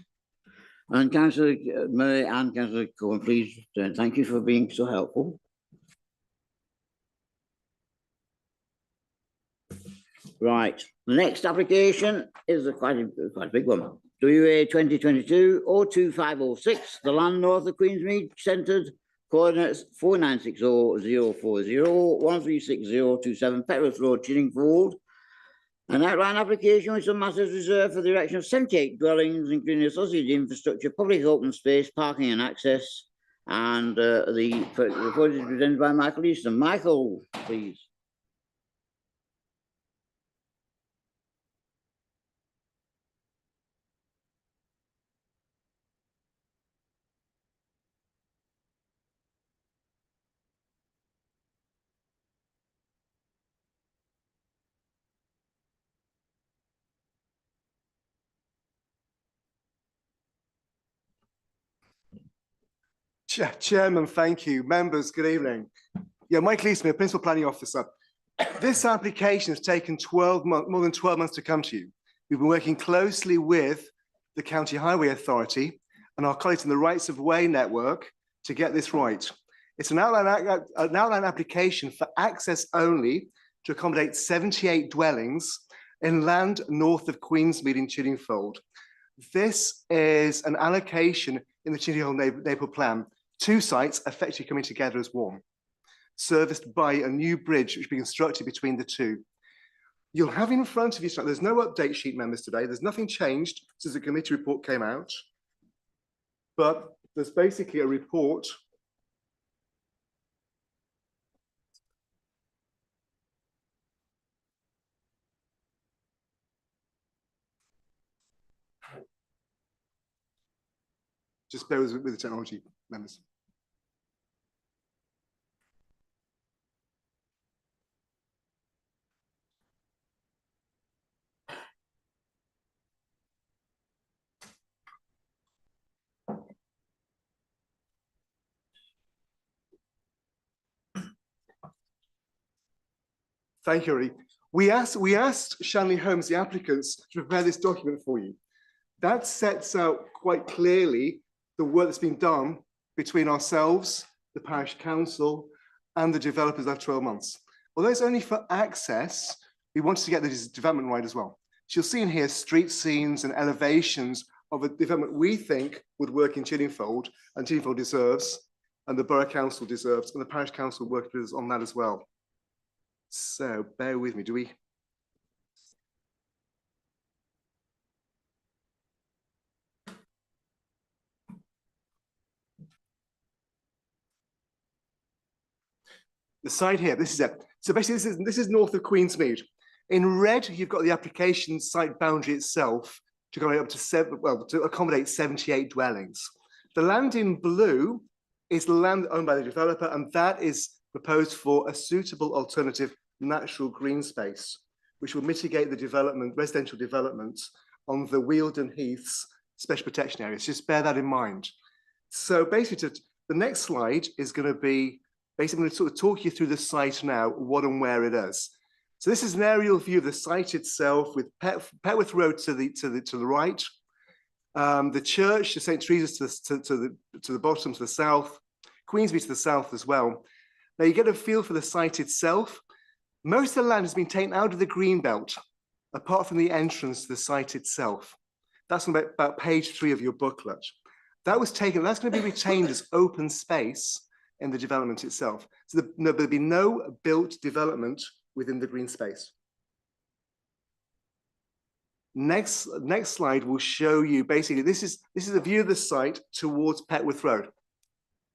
And Councillor Murray and Councillor Cohen, please, thank you for being so helpful. Right, the next application is quite a big one. WA 2022-02506, the land north of Queensmead, centred, coordinates 4960-040-136027 Petworth Road, Chiddingfold. An outline application with some matters reserved for the erection of 78 dwellings, including associated infrastructure, public open space, parking and access. And the report is presented by Michael Easton. Michael, please. Chairman, thank you. Members, good evening. Yeah, Mike Leesmith, Principal Planning Officer. This application has taken more than 12 months to come to you. We've been working closely with the County Highway Authority and our colleagues in the Rights of Way network to get this right. It's an outline application for access only to accommodate 78 dwellings in land north of Queensmead in Chiddingfold. This is an allocation in the Chiddingfold neighbourhood plan. 2 sites effectively coming together as one, serviced by a new bridge which will be constructed between the 2. You'll have in front of you, there's no update sheet, members, today. There's nothing changed since the committee report came out, but there's basically a report just bear with the technology, members. Thank you, Ori. We asked Shanley Holmes, the applicants, to prepare this document for you. That sets out quite clearly the work that's been done between ourselves, the parish council, and the developers have 12 months. Although it's only for access, we wanted to get the development right as well. So you'll see in here street scenes and elevations of a development we think would work in Chiddingfold, and Chiddingfold deserves, and the Borough Council deserves, and the Parish Council worked with us on that as well. So bear with me, do we? The site here, this is it. So basically this is north of Queensmead. In red, you've got the application site boundary itself to go up to to accommodate 78 dwellings. The land in blue is the land owned by the developer, and that is proposed for a suitable alternative natural green space, which will mitigate the development, residential development on the Wealden Heaths special protection areas. Just bear that in mind. So basically, the next slide is going to be, basically, I'm going to sort of talk you through the site now, what and where it is. So this is an aerial view of the site itself, with Petworth Road to the right, the church, the St. Teresa's to the bottom, to the south, Queensby to the south as well. Now you get a feel for the site itself. Most of the land has been taken out of the green belt, apart from the entrance to the site itself. That's on about page 3 of your booklet. That was taken, that's going to be retained as open space in the development itself. So there'll be no built development within the green space. Next slide will show you, basically, this is a view of the site towards Petworth Road.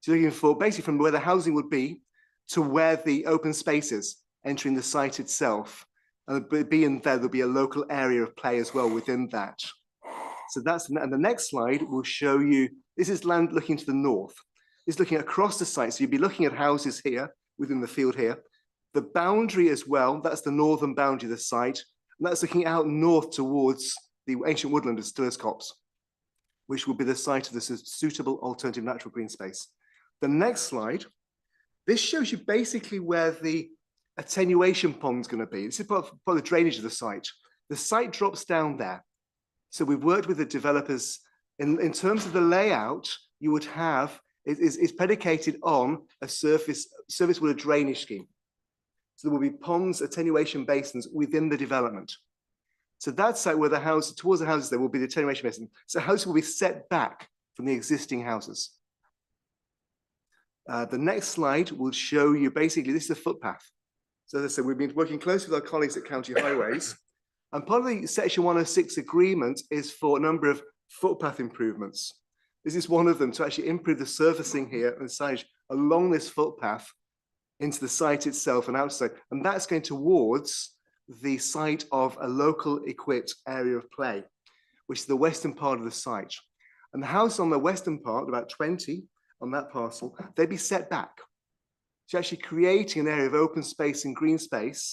So you're looking for basically from where the housing would be to where the open space is, entering the site itself. And being there, there'll be a local area of play as well within that. So that's, and the next slide will show you, this is land looking to the north. It's looking across the site. So you'd be looking at houses here within the field here. The boundary as well, that's the northern boundary of the site. And that's looking out north towards the ancient woodland of Stiller's Copse, which will be the site of the suitable alternative natural green space. The next slide, this shows you basically where the attenuation pond is going to be. This is part of the drainage of the site. The site drops down there. So we've worked with the developers in terms of the layout you would have, is predicated on a surface water drainage scheme. So there will be ponds, attenuation basins within the development. So that site where the house, towards the houses, there will be the attenuation basin. So houses will be set back from the existing houses. The next slide will show you, basically, this is a footpath. So as I said, we've been working closely with our colleagues at County Highways. And part of the Section 106 agreement is for a number of footpath improvements. This is one of them, to actually improve the surfacing here and signage along this footpath into the site itself and outside. And that's going towards the site of a local equipped area of play, which is the western part of the site. And the house on the western part, about 20 on that parcel, they'd be set back. So actually creating an area of open space and green space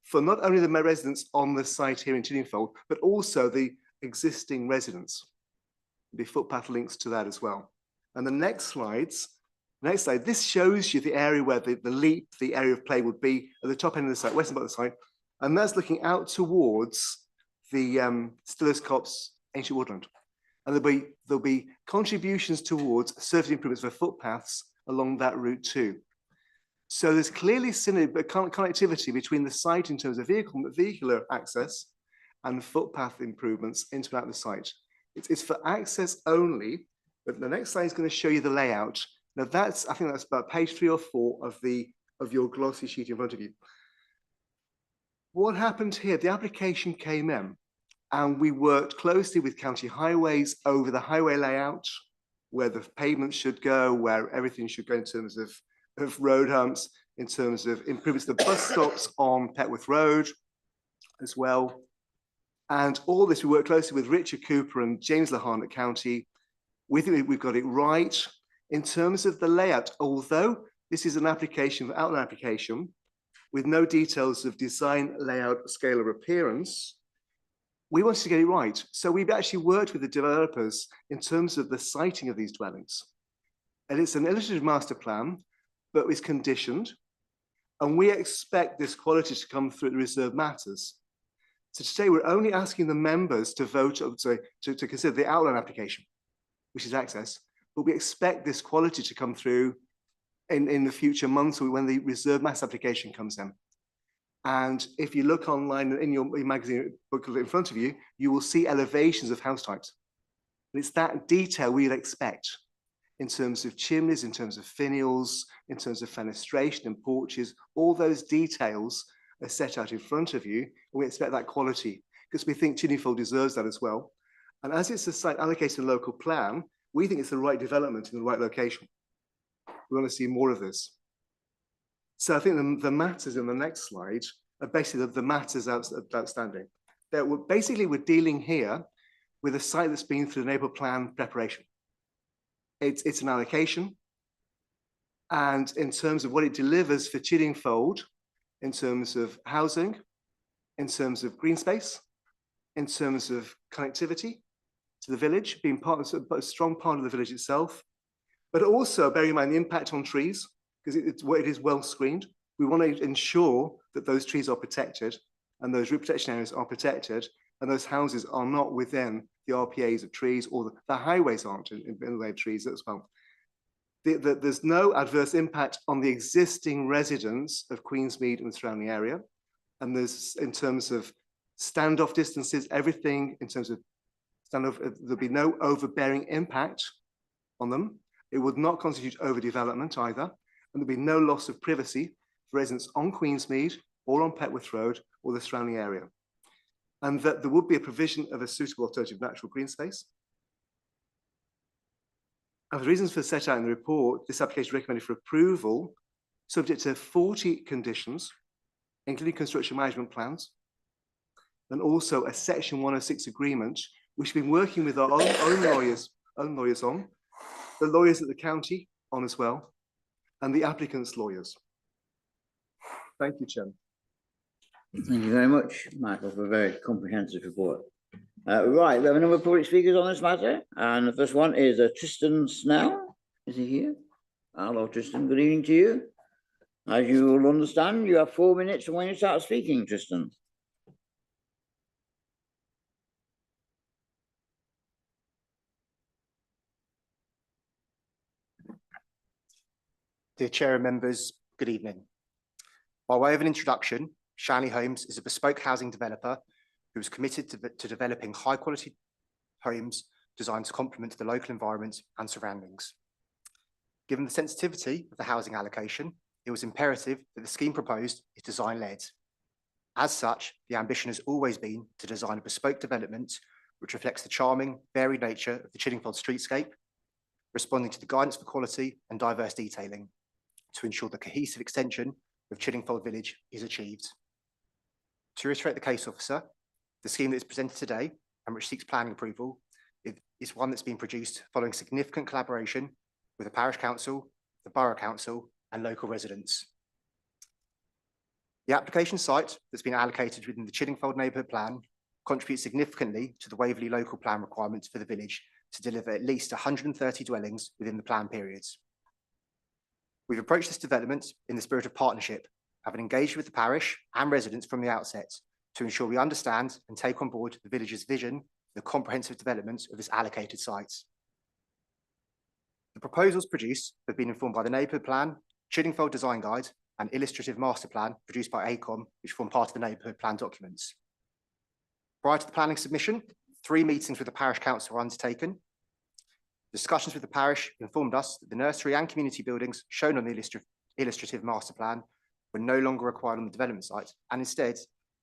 for not only the residents on the site here in Chiddingfold, but also the existing residents. The footpath links to that as well. And the next slide, this shows you the area where the leap, the area of play would be at the top end of the site, western part of the site. And that's looking out towards the Stiller's Copse ancient woodland. And there'll be contributions towards surface improvements for footpaths along that route too. So there's clearly connectivity between the site in terms of vehicular access and footpath improvements into and out of the site. It's for access only, but the next slide is going to show you the layout. Now that's, I think that's about page 3 or 4 of your glossy sheet in front of you. What happened here? The application came in and we worked closely with County Highways over the highway layout, where the pavement should go, where everything should go in terms of road humps, in terms of improvements to the bus stops on Petworth Road as well. And all this, we work closely with Richard Cooper and James Lahan at County. We think we've got it right in terms of the layout, although this is an application, an outline application, with no details of design, layout, scale, or appearance. We wanted to get it right. So we've actually worked with the developers in terms of the siting of these dwellings. And it's an illustrative master plan, but it's conditioned. And we expect this quality to come through the reserved matters. So today we're only asking the members to vote, to consider the outline application, which is access, but we expect this quality to come through in the future months or when the reserve mass application comes in. And if you look online in your magazine booklet in front of you, you will see elevations of house types. And it's that detail we'd expect in terms of chimneys, in terms of finials, in terms of fenestration and porches. All those details are set out in front of you, and we expect that quality because we think Chiddingfold deserves that as well. And as it's a site allocated in local plan, we think it's the right development in the right location. We want to see more of this. So I think the matters in the next slide are basically the matters outstanding. Basically, we're dealing here with a site that's been through the neighbourhood plan preparation. It's an allocation. And in terms of what it delivers for Chiddingfold, in terms of housing, in terms of green space, in terms of connectivity to the village, being a strong part of the village itself, but also bearing in mind the impact on trees, because it is well screened. We want to ensure that those trees are protected and those root protection areas are protected and those houses are not within the RPAs of trees, or the highways aren't in the way of trees as well. There's no adverse impact on the existing residents of Queensmead and the surrounding area. And there's, in terms of standoff distances, everything in terms of standoff, there'll be no overbearing impact on them. It would not constitute overdevelopment either. And there'll be no loss of privacy for residents on Queensmead or on Petworth Road or the surrounding area. And that there would be a provision of a suitable alternative natural green space. And the reasons for set out in the report, this application is recommended for approval, subject to 40 conditions, including construction management plans, and also a Section 106 agreement, which we've been working with our own lawyers on, the lawyers at the county on as well, and the applicant's lawyers. Thank you, Chairman. Thank you very much, Michael, for a very comprehensive report. Right, we have a number of public speakers on this matter, and the first one is Tristan Snell. Is he here? Hello, Tristan. Good evening to you. As you will understand, you have 4 minutes from when you start speaking, Tristan. Dear Chair and members, good evening. By way of an introduction, Shanley Homes is a bespoke housing developer who is committed to developing high quality homes designed to complement the local environment and surroundings. Given the sensitivity of the housing allocation, it was imperative that the scheme proposed is design led. As such, the ambition has always been to design a bespoke development which reflects the charming, varied nature of the Chiddingfold streetscape, responding to the guidance for quality and diverse detailing to ensure the cohesive extension of Chiddingfold Village is achieved. To reiterate the case officer, the scheme that is presented today and which seeks planning approval is one that's been produced following significant collaboration with the Parish Council, the Borough Council and local residents. The application site that's been allocated within the Chiddingfold Neighbourhood Plan contributes significantly to the Waverley local plan requirements for the village to deliver at least 130 dwellings within the plan periods. We've approached this development in the spirit of partnership, having engaged with the parish and residents from the outset to ensure we understand and take on board the village's vision for the comprehensive development of this allocated site. The proposals produced have been informed by the Neighbourhood Plan, Chiddingfold Design Guide and Illustrative Master Plan produced by ACOM, which form part of the Neighbourhood Plan documents. Prior to the planning submission, 3 meetings with the Parish Council were undertaken. Discussions with the parish informed us that the nursery and community buildings shown on the Illustrative Master Plan were no longer required on the development site, and instead,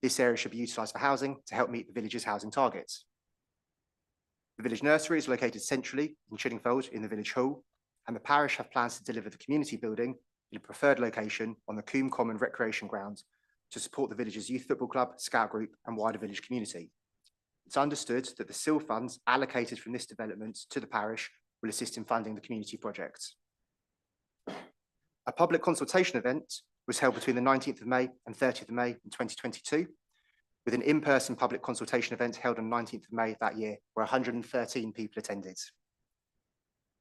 this area should be utilised for housing to help meet the village's housing targets. The village nursery is located centrally in Chiddingfold in the village hall, and the parish have plans to deliver the community building in a preferred location on the Coombe Common Recreation Ground to support the village's youth football club, scout group and wider village community. It's understood that the SIL funds allocated from this development to the parish will assist in funding the community projects. A public consultation event was held between the 19th of May and 30th of May in 2022, with an in-person public consultation event held on 19th of May that year, where 113 people attended.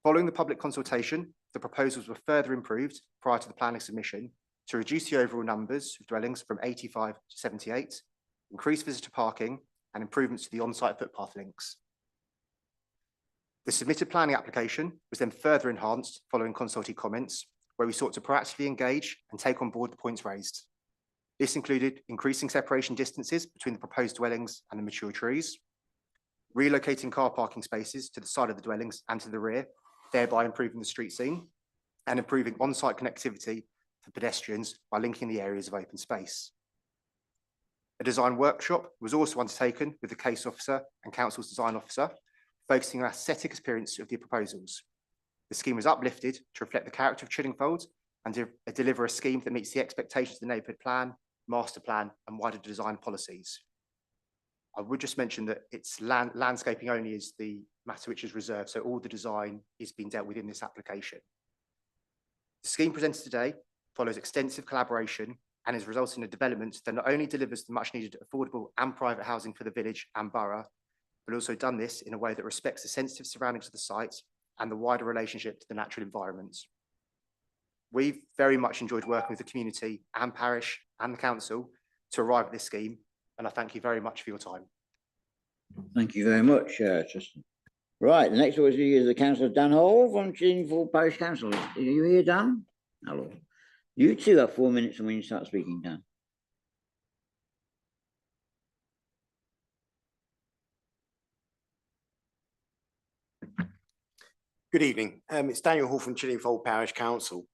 Following the public consultation, the proposals were further improved prior to the planning submission to reduce the overall numbers of dwellings from 85 to 78, increase visitor parking, and improvements to the on-site footpath links. The submitted planning application was then further enhanced following consultee comments, where we sought to proactively engage and take on board the points raised. This included increasing separation distances between the proposed dwellings and the mature trees, relocating car parking spaces to the side of the dwellings and to the rear, thereby improving the street scene, and improving on-site connectivity for pedestrians by linking the areas of open space. A design workshop was also undertaken with the case officer and council's design officer, focusing on aesthetic experience of the proposals. The scheme was uplifted to reflect the character of Chiddingfold and to deliver a scheme that meets the expectations of the neighbourhood plan, master plan, and wider design policies. I would just mention that it's landscaping only is the matter which is reserved, so all the design is being dealt with in this application. The scheme presented today follows extensive collaboration and is resulting in a development that not only delivers the much needed affordable and private housing for the village and borough, but also done this in a way that respects the sensitive surroundings of the site and the wider relationship to the natural environment. We've very much enjoyed working with the community and parish and the council to arrive at this scheme, and I thank you very much for your time. Thank you very much, Tristan. Right, the next one is the councillor Dan Hall from Chiddingfold Parish Council. Are you here, Dan? Hello. You too have 4 minutes when you start speaking, Dan. Good evening. It's Daniel Hall from Chiddingfold Parish Council.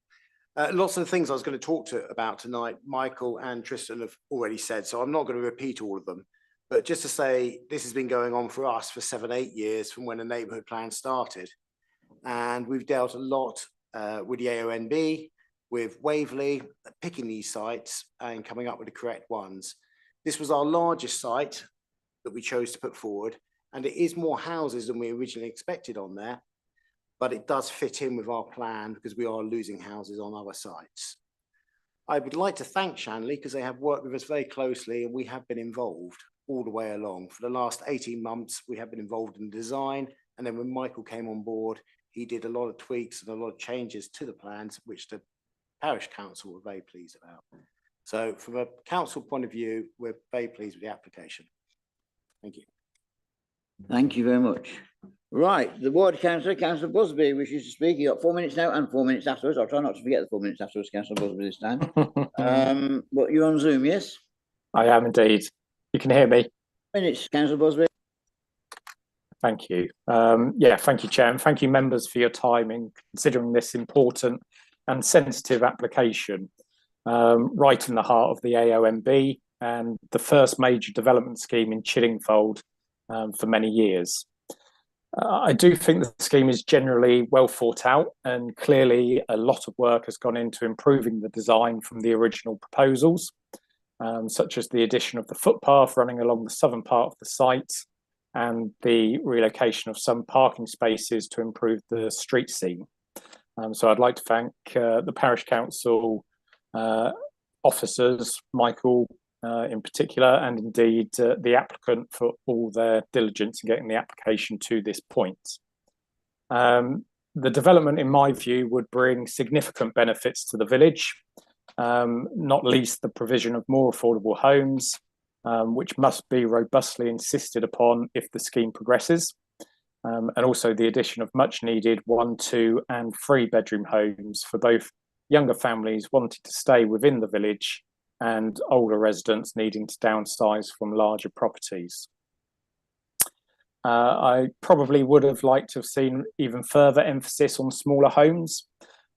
Lots of the things I was going to talk about tonight, Michael and Tristan have already said, so I'm not going to repeat all of them. But just to say, this has been going on for us for 7-8 years from when the neighbourhood plan started. And we've dealt a lot with the AONB, with Waverley, picking these sites and coming up with the correct ones. This was our largest site that we chose to put forward, and it is more houses than we originally expected on there. But it does fit in with our plan because we are losing houses on other sites. I would like to thank Shanley because they have worked with us very closely and we have been involved all the way along. For the last 18 months, we have been involved in design. And then when Michael came on board, he did a lot of tweaks and a lot of changes to the plans, which the parish council were very pleased about. So from a council point of view, we're very pleased with the application. Thank you. Thank you very much. Right, the ward councillor, Councillor Busby, wishes to speak. You got 4 minutes now and 4 minutes afterwards. I'll try not to forget the 4 minutes afterwards, Councillor Busby, this time. But you're on Zoom, yes? I am indeed. You can hear me. Minutes, Councillor Busby. Thank you. Yeah, thank you, Chair, and thank you, members, for your time in considering this important and sensitive application. Right in the heart of the AONB and the first major development scheme in Chiddingfold for many years. I do think the scheme is generally well thought out, and clearly a lot of work has gone into improving the design from the original proposals, such as the addition of the footpath running along the southern part of the site and the relocation of some parking spaces to improve the street scene. So I'd like to thank the Parish Council officers, Michael in particular, and indeed the applicant for all their diligence in getting the application to this point. The development, in my view, would bring significant benefits to the village, not least the provision of more affordable homes, which must be robustly insisted upon if the scheme progresses, and also the addition of much needed 1, 2 and 3 bedroom homes for both younger families wanting to stay within the village and older residents needing to downsize from larger properties. I probably would have liked to have seen even further emphasis on smaller homes,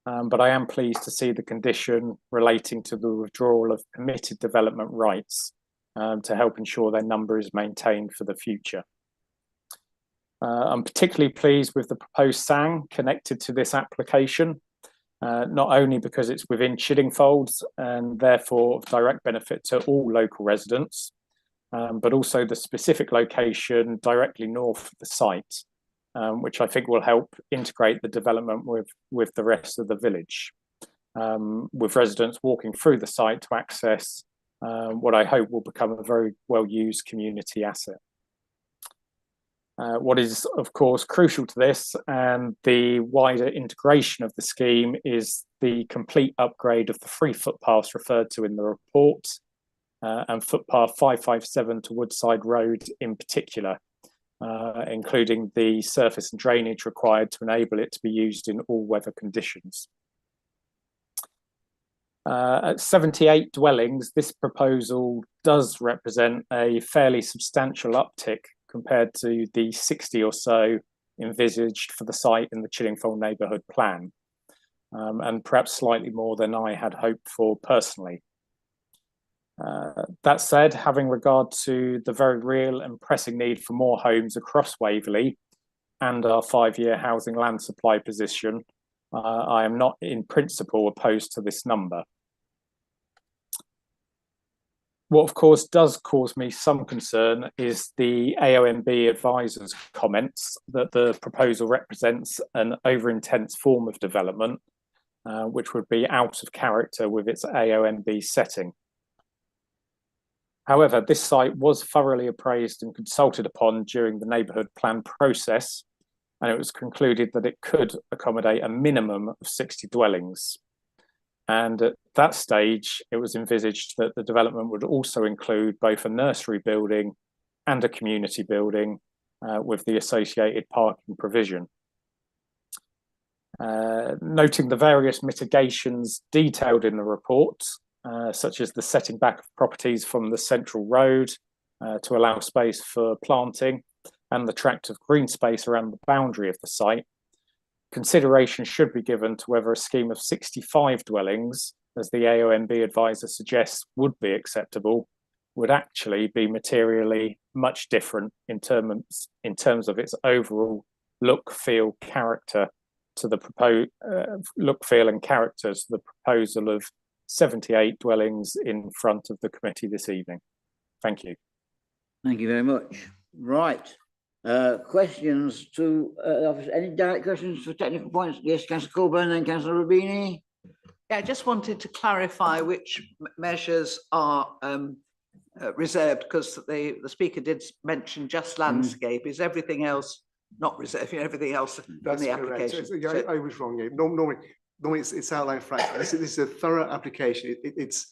but I am pleased to see the condition relating to the withdrawal of permitted development rights to help ensure their number is maintained for the future. I'm particularly pleased with the proposed SAN connected to this application, not only because it's within Chiddingfold and therefore of direct benefit to all local residents, but also the specific location directly north of the site, which I think will help integrate the development with the rest of the village, with residents walking through the site to access what I hope will become a very well-used community asset. What is, of course, crucial to this and the wider integration of the scheme is the complete upgrade of the 3 footpaths referred to in the report, and footpath 557 to Woodside Road in particular, including the surface and drainage required to enable it to be used in all weather conditions. At 78 dwellings, this proposal does represent a fairly substantial uptick compared to the 60 or so envisaged for the site in the Chiddingfold neighbourhood plan, and perhaps slightly more than I had hoped for personally. That said, having regard to the very real and pressing need for more homes across Waverley and our 5-year housing land supply position, I am not in principle opposed to this number. What of course does cause me some concern is the AONB advisor's comments that the proposal represents an over-intense form of development, which would be out of character with its AONB setting. However, this site was thoroughly appraised and consulted upon during the neighbourhood plan process, and it was concluded that it could accommodate a minimum of 60 dwellings. And at that stage, it was envisaged that the development would also include both a nursery building and a community building with the associated parking provision. Noting the various mitigations detailed in the report, such as the setting back of properties from the central road to allow space for planting and the tract of green space around the boundary of the site, consideration should be given to whether a scheme of 65 dwellings, as the AONB advisor suggests would be acceptable, would actually be materially much different in terms of its overall look, feel, character to the proposed look, feel, and character to the proposal of 78 dwellings in front of the committee this evening. Thank you. Thank you very much. Right. Questions to office? Any direct questions for technical points? Yes, Councillor Coburn, then Councillor Rubini. Yeah, I just wanted to clarify which measures are reserved, because the speaker did mention just landscape. Is everything else not reserved? Everything else in the application? I was wrong. Yeah. Normally it's outlined for this is a thorough application. It's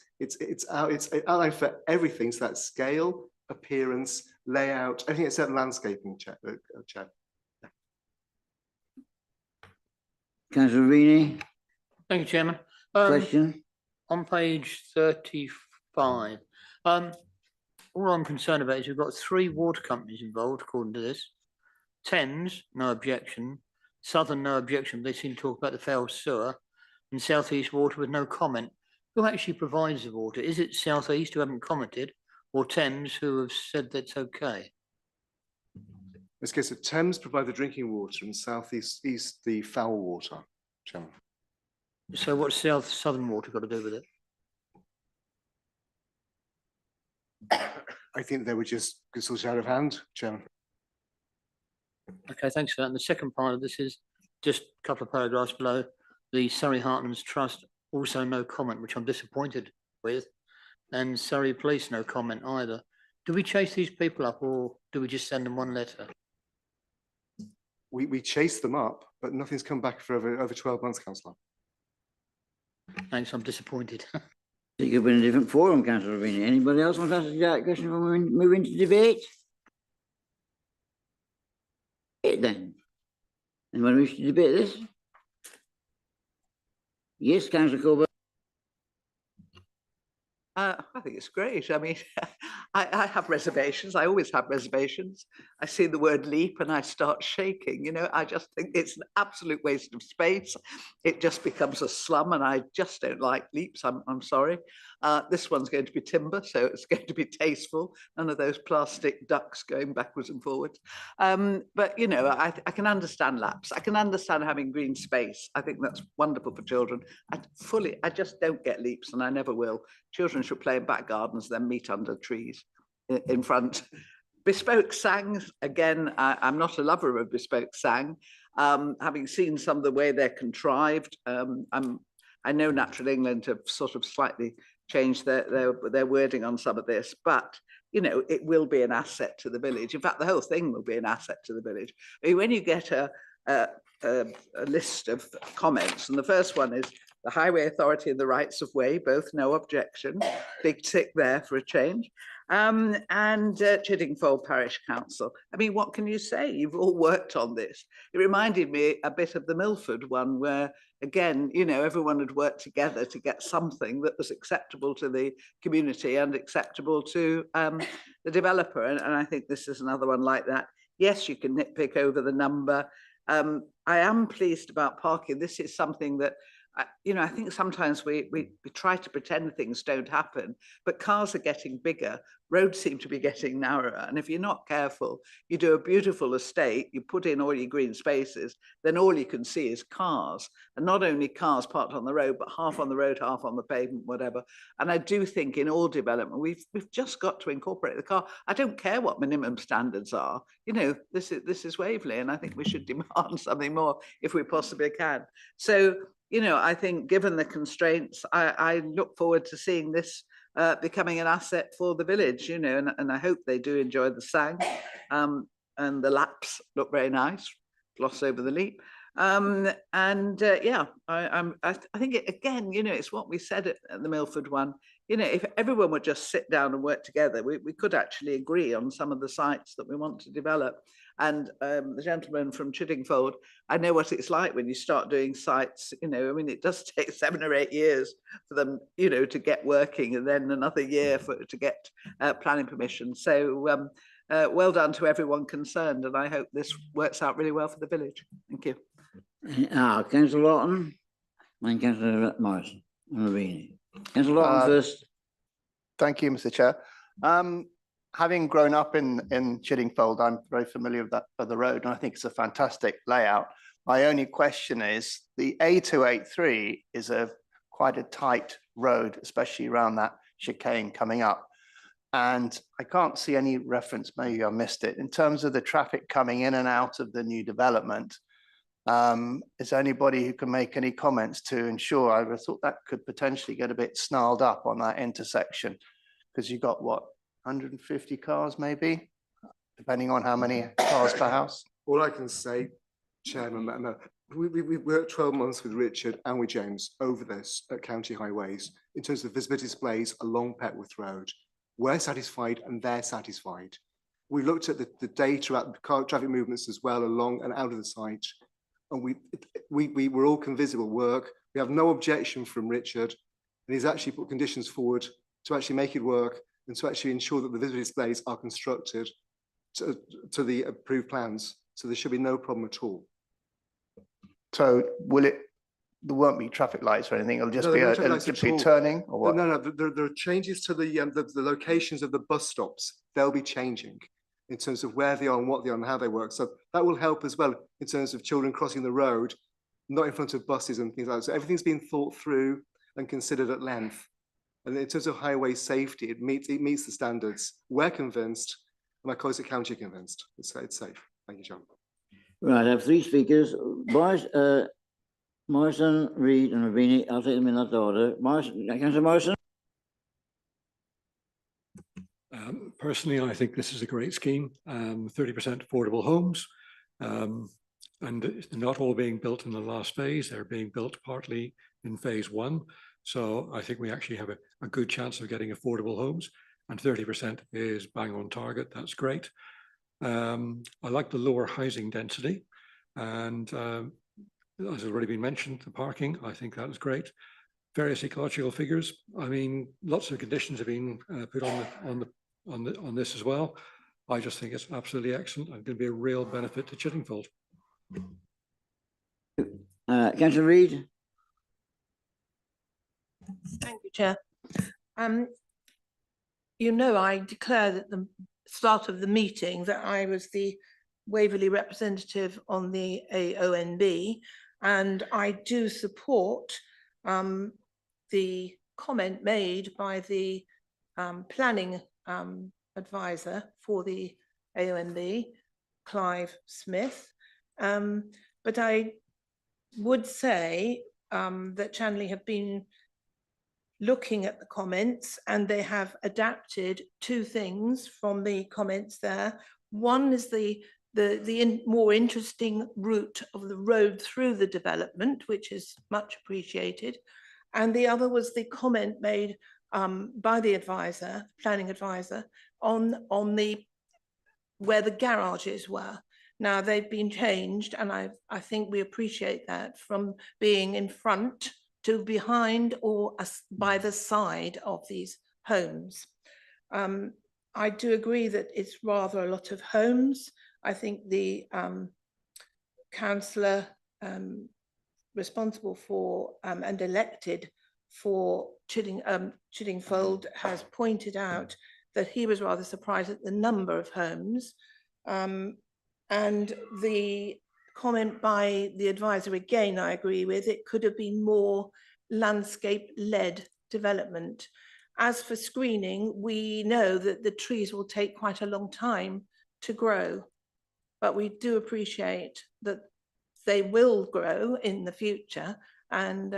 outlined for everything. So that's scale, appearance, layout, everything except landscaping. Chair. Councillor Rubini. Thank you, Chairman. Question? On page 35, all I'm concerned about is we've got 3 water companies involved, according to this. Thames, no objection. Southern, no objection. They seem to talk about the failed sewer. And South East Water with no comment. Who actually provides the water? Is it South East, who haven't commented, or Thames, who have said that's okay? In this case, Thames provide the drinking water and South East the foul water, Chairman. So what's Southern Water got to do with it? I think they were just sort of out of hand, Chairman. Okay, thanks for that. And the second part of this is just a couple of paragraphs below. The Surrey Heartlands Trust, also no comment, which I'm disappointed with. And Surrey Police, no comment either. Do we chase these people up, or do we just send them one letter? We chased them up, but nothing's come back for over 12 months, Councillor. Thanks, I'm disappointed. It could be in a different forum, Councillor Rubini. Anybody else want to ask a direct question before we move into debate? Then. Anyone wish to debate this? Yes, Councillor Coburn. I think it's great. I mean, I have reservations. I always have reservations. I see the word leap and I start shaking. You know, I just think it's an absolute waste of space. It just becomes a slum, and I just don't like leaps. I'm sorry. This one's going to be timber, so it's going to be tasteful. None of those plastic ducks going backwards and forwards. But, you know, I can understand laps. I can understand having green space. I think that's wonderful for children. I just don't get leaps, and I never will. Children should play in back gardens, then meet under trees in front. Bespoke sangs, again, I'm not a lover of bespoke sang. Having seen some of the way they're contrived, I know Natural England have sort of slightly changed their wording on some of this, but you know, it will be an asset to the village. In fact, the whole thing will be an asset to the village. I mean, when you get a list of comments, and the first one is the Highway Authority and the rights of way, both no objection, big tick there for a change. and Chiddingfold Parish Council. I mean, what can you say? You've all worked on this. It reminded me a bit of the Milford one where, again, you know, everyone had worked together to get something that was acceptable to the community and acceptable to the developer. And I think this is another one like that. Yes, you can nitpick over the number. I am pleased about parking. This is something that you know, I think sometimes we try to pretend things don't happen, but cars are getting bigger, roads seem to be getting narrower. And if you're not careful, you do a beautiful estate, you put in all your green spaces, then all you can see is cars. And not only cars parked on the road, but half on the road, half on the pavement, whatever. And I do think in all development, we've just got to incorporate the car. I don't care what minimum standards are. You know, this is Waverley, and I think we should demand something more if we possibly can. So, you know, I think given the constraints, I look forward to seeing this becoming an asset for the village, you know, and I hope they do enjoy the sang, and the laps look very nice, gloss over the leap. Yeah, I think again, you know, it's what we said at the Milford one. You know, if everyone would just sit down and work together, we could actually agree on some of the sites that we want to develop. And the gentleman from Chiddingfold, I know what it's like when you start doing sites, you know, I mean, it does take 7 or 8 years for them, you know, to get working, and then another year to get planning permission. So well done to everyone concerned, and I hope this works out really well for the village. Thank you. Councillor Lawton and Councillor Morrison and Ravini. Councillor Lawton first. Thank you, Mr. Chair. Having grown up in Chiddingfold, I'm very familiar with the road, and I think it's a fantastic layout. My only question is the A283 is quite a tight road, especially around that chicane coming up. And I can't see any reference, maybe I missed it, in terms of the traffic coming in and out of the new development. Is there anybody who can make any comments to ensure? I thought that could potentially get a bit snarled up on that intersection, because you've got what, 150 cars maybe, depending on how many cars per house? All I can say, Chairman, we worked 12 months with Richard and with James over this at County Highways in terms of visibility displays along Petworth Road. We're satisfied and they're satisfied. We looked at the data at the car traffic movements as well along and out of the site, and we were all convisible work. We have no objection from Richard, and he's actually put conditions forward to actually make it work and to actually ensure that the visibility displays are constructed to the approved plans. So there should be no problem at all. So there won't be traffic lights or anything, it'll just be a turning or what? No, there are changes to the locations of the bus stops. They'll be changing in terms of where they are and what they are and how they work. So that will help as well in terms of children crossing the road, not in front of buses and things like that. So everything's been thought through and considered at length. And in terms of highway safety, it meets the standards. We're convinced, and my colleagues at County are convinced. It's safe. Thank you, John. Right, I have 3 speakers. Morrison, Reid and Ravini. I'll take them in that order. Councillor Morrison. Personally, I think this is a great scheme. 30% affordable homes, and not all being built in the last phase. They're being built partly in phase 1. So I think we actually have a good chance of getting affordable homes, and 30% is bang on target. That's great. I like the lower housing density, and as has already been mentioned, the parking, I think that is great. Various ecological figures. I mean, lots of conditions have been put on this as well. I just think it's absolutely excellent and going to be a real benefit to Chiddingfold. Councillor Reid. Thank you, Chair. You know, I declared at the start of the meeting that I was the Waverley representative on the AONB, and I do support the comment made by the planning advisor for the AONB, Clive Smith. But I would say that Chanley have been looking at the comments, and they have adapted 2 things from the comments there. One is the more interesting route of the road through the development, which is much appreciated. And the other was the comment made by the advisor, planning advisor, on the where the garages were. Now they've been changed, and I think we appreciate that, from being in front to behind or by the side of these homes. I do agree that it's rather a lot of homes. I think the councillor responsible for and elected for Chiddingfold has pointed out that he was rather surprised at the number of homes. And the comment by the advisor, again, I agree with, it could have been more landscape-led development. As for screening, we know that the trees will take quite a long time to grow, but we do appreciate that they will grow in the future, and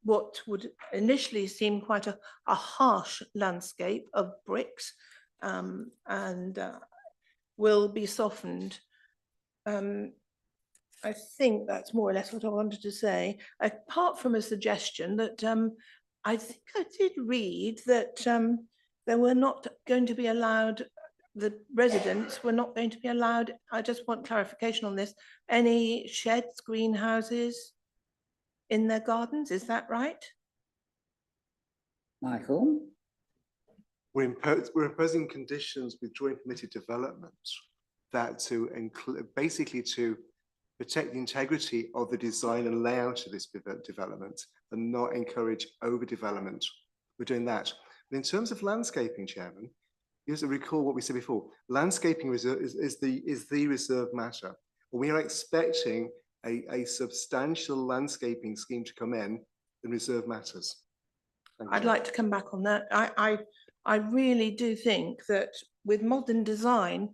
what would initially seem quite a harsh landscape of bricks will be softened. I think that's more or less what I wanted to say, apart from a suggestion that I think I did read that there were not going to be allowed, the residents were not going to be allowed, I just want clarification on this, any sheds, greenhouses in their gardens, is that right? Michael? We're imposing conditions with joint permitted development that to include, basically to protect the integrity of the design and layout of this development and not encourage overdevelopment. We're doing that. But in terms of landscaping, Chairman, you have to recall what we said before. Landscaping is the reserve matter. We are expecting a substantial landscaping scheme to come in reserve matters. I'd like to come back on that. I really do think that with modern design,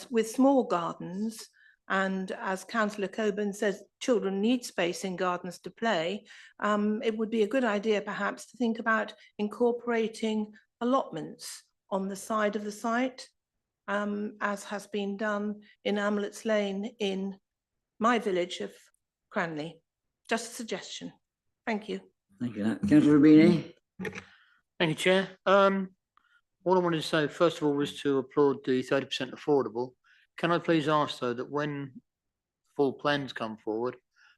with small gardens, and as Councillor Coburn says, children need space in gardens to play, it would be a good idea perhaps to think about incorporating allotments on the side of the site, as has been done in Amlet's Lane in my village of Cranley. Just a suggestion. Thank you. Thank you. Councillor Rubini. Thank you, Chair. All I wanted to say, first of all, was to applaud the 30% affordable. Can I please ask, though, that when full plans come forward,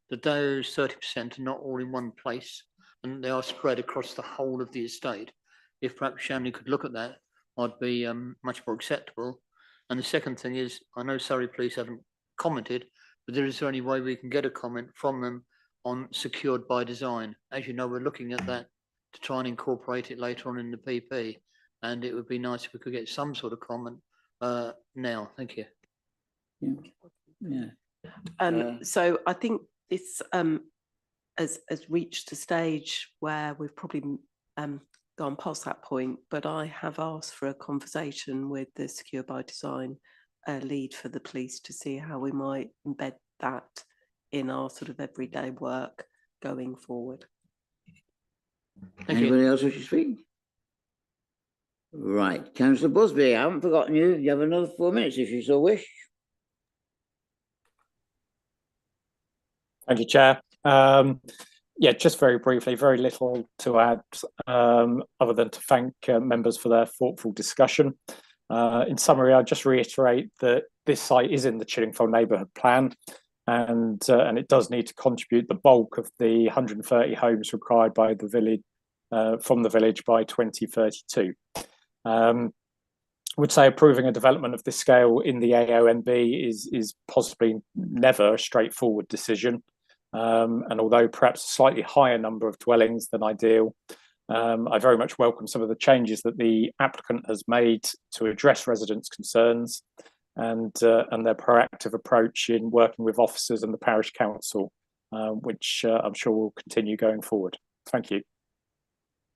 that those 30% are not all in one place and they are spread across the whole of the estate? If perhaps Shanley could look at that, I'd be much more acceptable. And the second thing is, I know Surrey Police haven't commented, but is there any way we can get a comment from them on secured by design? As you know, we're looking at that to try and incorporate it later on in the PP. And it would be nice if we could get some sort of comment now. Thank you. Yeah. So I think this has reached a stage where we've probably gone past that point, but I have asked for a conversation with the Secure by Design lead for the police to see how we might embed that in our sort of everyday work going forward. Anybody else wish to speak? Right, Councillor Busby, I haven't forgotten you. You have another 4 minutes if you so wish. Thank you, Chair. Yeah, just very briefly, very little to add other than to thank members for their thoughtful discussion. In summary, I'll just reiterate that this site is in the Chiddingfold Neighbourhood Plan, and it does need to contribute the bulk of the 130 homes required by the village from the village by 2032. Would say approving a development of this scale in the AONB is possibly never a straightforward decision. And although perhaps a slightly higher number of dwellings than ideal, I very much welcome some of the changes that the applicant has made to address residents' concerns and their proactive approach in working with officers and the parish council, which I'm sure will continue going forward. Thank you.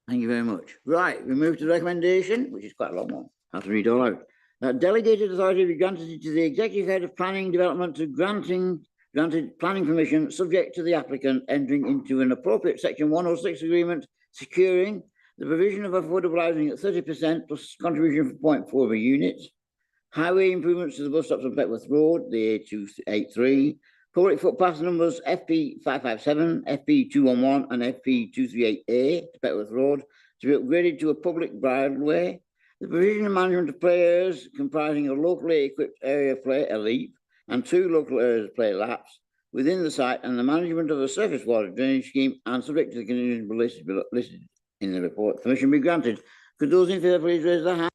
Thank you very much. Right, we move to the recommendation, which is quite a long one. I have to read all out. Delegated authority be granted to the Executive Head of Planning Development to granted planning permission subject to the applicant entering into an appropriate Section 106 agreement securing the provision of affordable housing at 30% plus contribution for 0.4 of a unit, highway improvements to the bus stops on Petworth Road, the A283, public footpath numbers FP 557, FP 211 and FP 238A to Petworth Road, to be upgraded to a public bridleway. The provision and management of play areas comprising a locally equipped area play, a leap, and 2 local areas play laps within the site, and the management of a surface water drainage scheme and subject to the conditions listed in the report. Permission be granted. Could those in favour please raise their hand?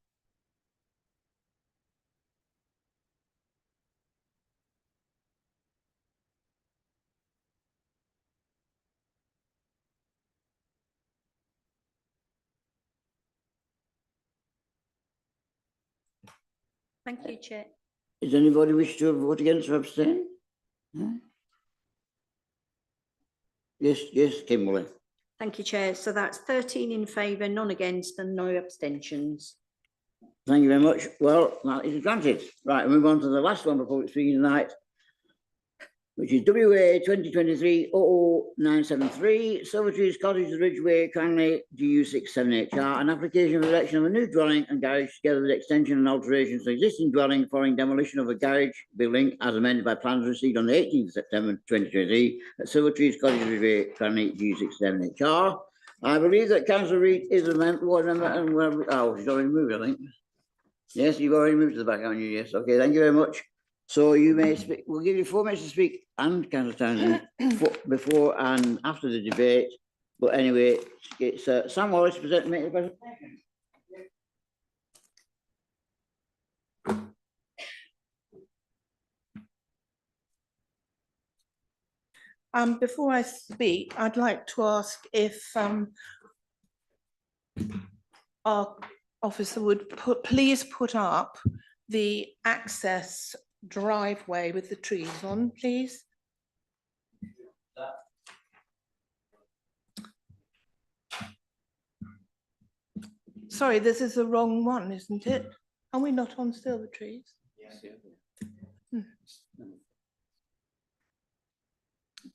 Thank you, Chair. Does anybody wish to vote against or abstain? No? Yes, Kimberly. Thank you, Chair. So that's 13 in favour, none against and no abstentions. Thank you very much. Well, that is granted. Right, move on to the last one for public speaking tonight, which is WA 2023-00973, Silvertrees Cottage, Ridgeway, Cranley, GU67HR, an application for erection of a new dwelling and garage together with extension and alterations to existing dwelling following demolition of a garage building as amended by plans received on the 18th of September 2023 at Silvertrees Cottage, Ridgeway, Cranley, GU67HR. I believe that Councillor Reid is a ward member and she's already moved, I think. Yes, you've already moved to the back, haven't you? Yes, okay, thank you very much. So you may speak, we'll give you 4 minutes to speak and Councillor Townsend before and after the debate. But anyway, it's Sam Wallace present make the presentation. Before I speak, I'd like to ask if our officer would please put up the access driveway with the trees on, please. Sorry, this is the wrong one, isn't it? Are we not on Silvertrees? Yes.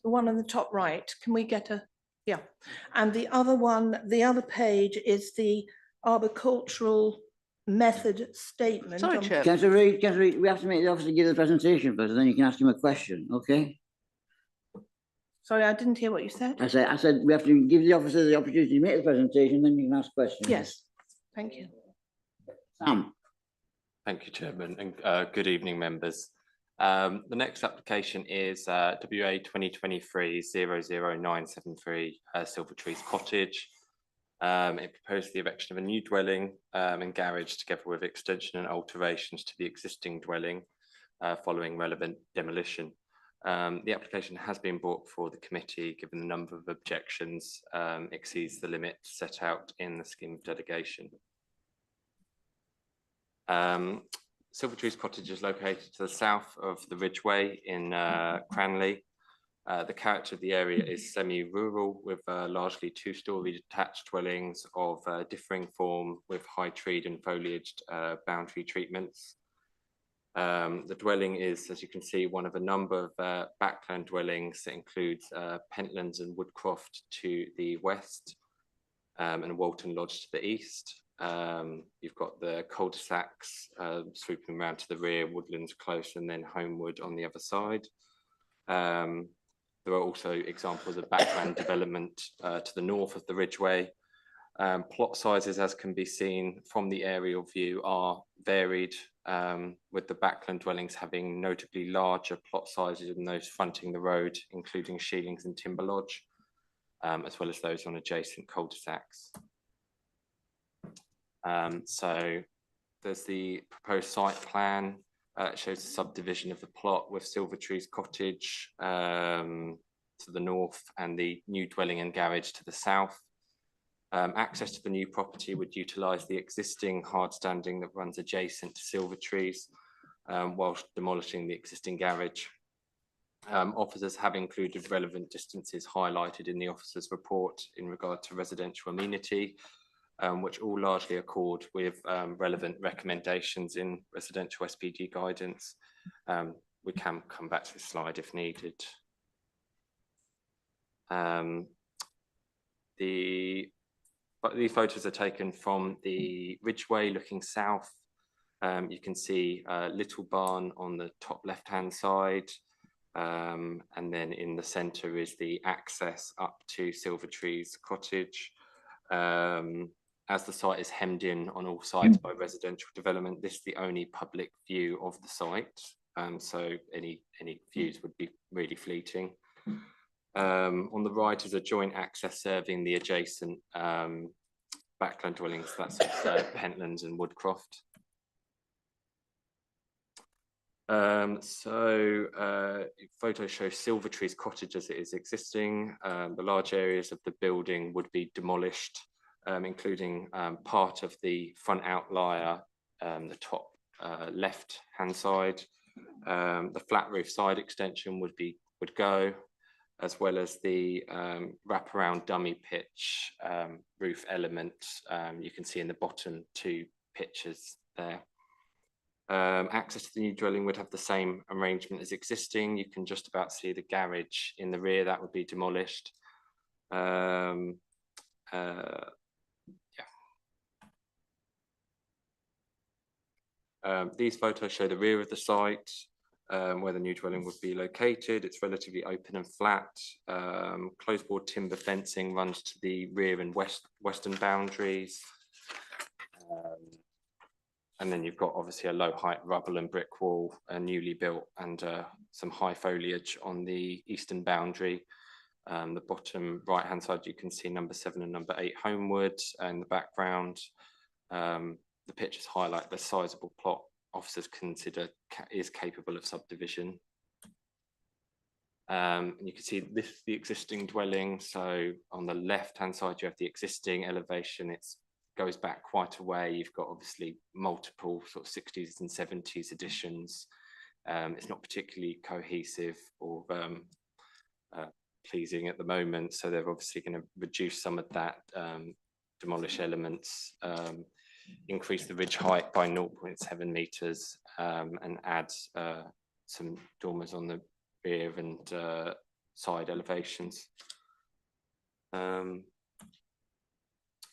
The one on the top right, can we get a, yeah. And the other one, the other page is the arboricultural method statement. Sorry, Chair. Councillor Reid, we have to make the officer give the presentation first, and then you can ask him a question, okay? Sorry, I didn't hear what you said. I said we have to give the officer the opportunity to make the presentation, then you can ask questions. Yes, thank you. Sam. Thank you, Chairman, and good evening, members. The next application is WA 2023-00973 Silvertrees Cottage. It proposed the erection of a new dwelling and garage together with extension and alterations to the existing dwelling following relevant demolition. The application has been brought before the committee given the number of objections exceeds the limit set out in the scheme of delegation. Silvertrees Cottage is located to the south of the Ridgeway in Cranley. The character of the area is semi-rural with largely 2-storey detached dwellings of differing form with high treed and foliaged boundary treatments. The dwelling is, as you can see, one of a number of backland dwellings that includes Pentlands and Woodcroft to the west and Walton Lodge to the east. You've got the cul-de-sacs swooping around to the rear, Woodlands Close and then Homewood on the other side. There are also examples of backland development to the north of the Ridgeway. Plot sizes, as can be seen from the aerial view, are varied, with the backland dwellings having notably larger plot sizes than those fronting the road, including Sheelings and Timber Lodge, as well as those on adjacent cul-de-sacs. So there's the proposed site plan. It shows the subdivision of the plot with Silvertrees Cottage to the north and the new dwelling and garage to the south. Access to the new property would utilise the existing hard standing that runs adjacent to Silvertrees whilst demolishing the existing garage. Officers have included relevant distances highlighted in the officer's report in regard to residential amenity, which all largely accord with relevant recommendations in residential SPD guidance. We can come back to this slide if needed. The photos are taken from the Ridgeway looking south. You can see Little Barn on the top left-hand side. And then in the centre is the access up to Silvertrees Cottage. as the site is hemmed in on all sides by residential development, this is the only public view of the site. So any views would be really fleeting. On the right is a joint access serving the adjacent backland dwellings. That's Pentlands and Woodcroft. Photo shows Silvertree's cottage as it is existing. The large areas of the building would be demolished, including part of the front outlier, the top left hand side. The flat roof side extension would go, as well as the wraparound dummy pitch roof element you can see in the bottom two pictures there. Access to the new dwelling would have the same arrangement as existing. You can just about see the garage in the rear, that would be demolished. These photos show the rear of the site, where the new dwelling would be located. It's relatively open and flat. Closed board timber fencing runs to the rear and western boundaries. And then you've got obviously a low height rubble and brick wall, newly built, and some high foliage on the eastern boundary. The bottom right hand side, you can see number 7 and number 8 Homewood in the background. The pictures highlight the sizable plot officers consider is capable of subdivision. And you can see this is the existing dwelling. So on the left hand side, you have the existing elevation. It goes back quite a way. You've got obviously multiple sort of 60s and 70s additions. It's not particularly cohesive or pleasing at the moment. So they're obviously going to reduce some of that, demolish elements, increase the ridge height by 0.7 meters, and add some dormers on the rear and side elevations.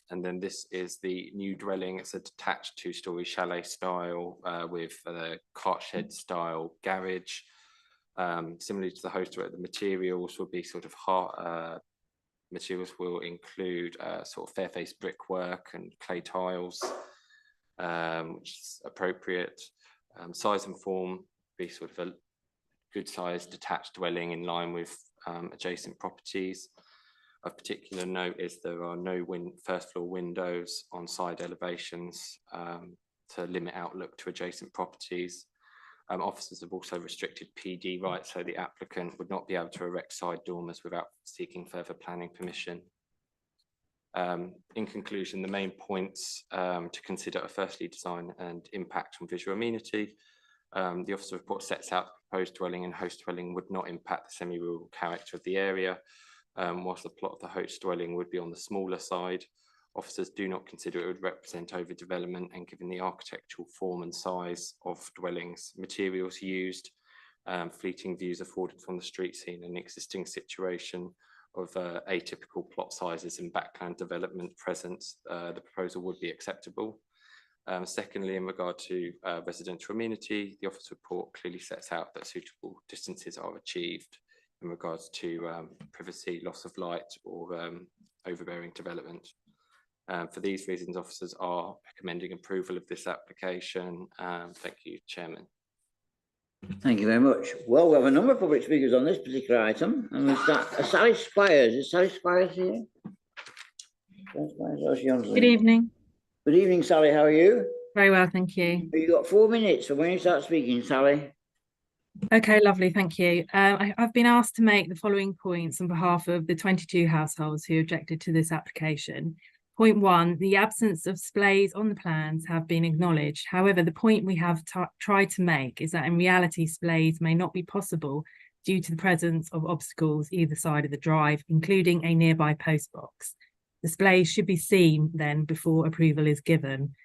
And then this is the new dwelling. It's a detached 2-story chalet style with a cart shed style garage. Similarly to the host, the materials will be sort of hard. Materials will include sort of fair-faced brickwork and clay tiles, which is appropriate. Size and form be sort of a good sized detached dwelling in line with adjacent properties. Of particular note is there are no first floor windows on side elevations to limit outlook to adjacent properties. Officers have also restricted PD rights, so the applicant would not be able to erect side dormers without seeking further planning permission. In conclusion, the main points to consider are firstly design and impact on visual amenity. The officer report sets out the proposed dwelling and host dwelling would not impact the semi-rural character of the area, whilst the plot of the host dwelling would be on the smaller side. Officers do not consider it would represent overdevelopment, and given the architectural form and size of dwellings, materials used, fleeting views afforded from the street scene and existing situation of atypical plot sizes and backland development presence, the proposal would be acceptable. Secondly, in regard to residential amenity, the officer report clearly sets out that suitable distances are achieved in regards to privacy, loss of light, or overbearing development. For these reasons, officers are recommending approval of this application. Thank you, Chairman. Thank you very much. Well, we have a number of public speakers on this particular item, and we start. Sally Squires. Is Sally Squires here? Good evening. Good evening, Sally. How are you? Very well, thank you. You've got 4 minutes, so when you start speaking, Sally. Okay, lovely, thank you. I've been asked to make the following points on behalf of the 22 households who objected to this application. Point 1, the absence of splays on the plans have been acknowledged. However, the point we have tried to make is that in reality, splays may not be possible due to the presence of obstacles either side of the drive, including a nearby post box. The splays should be seen then before approval is given.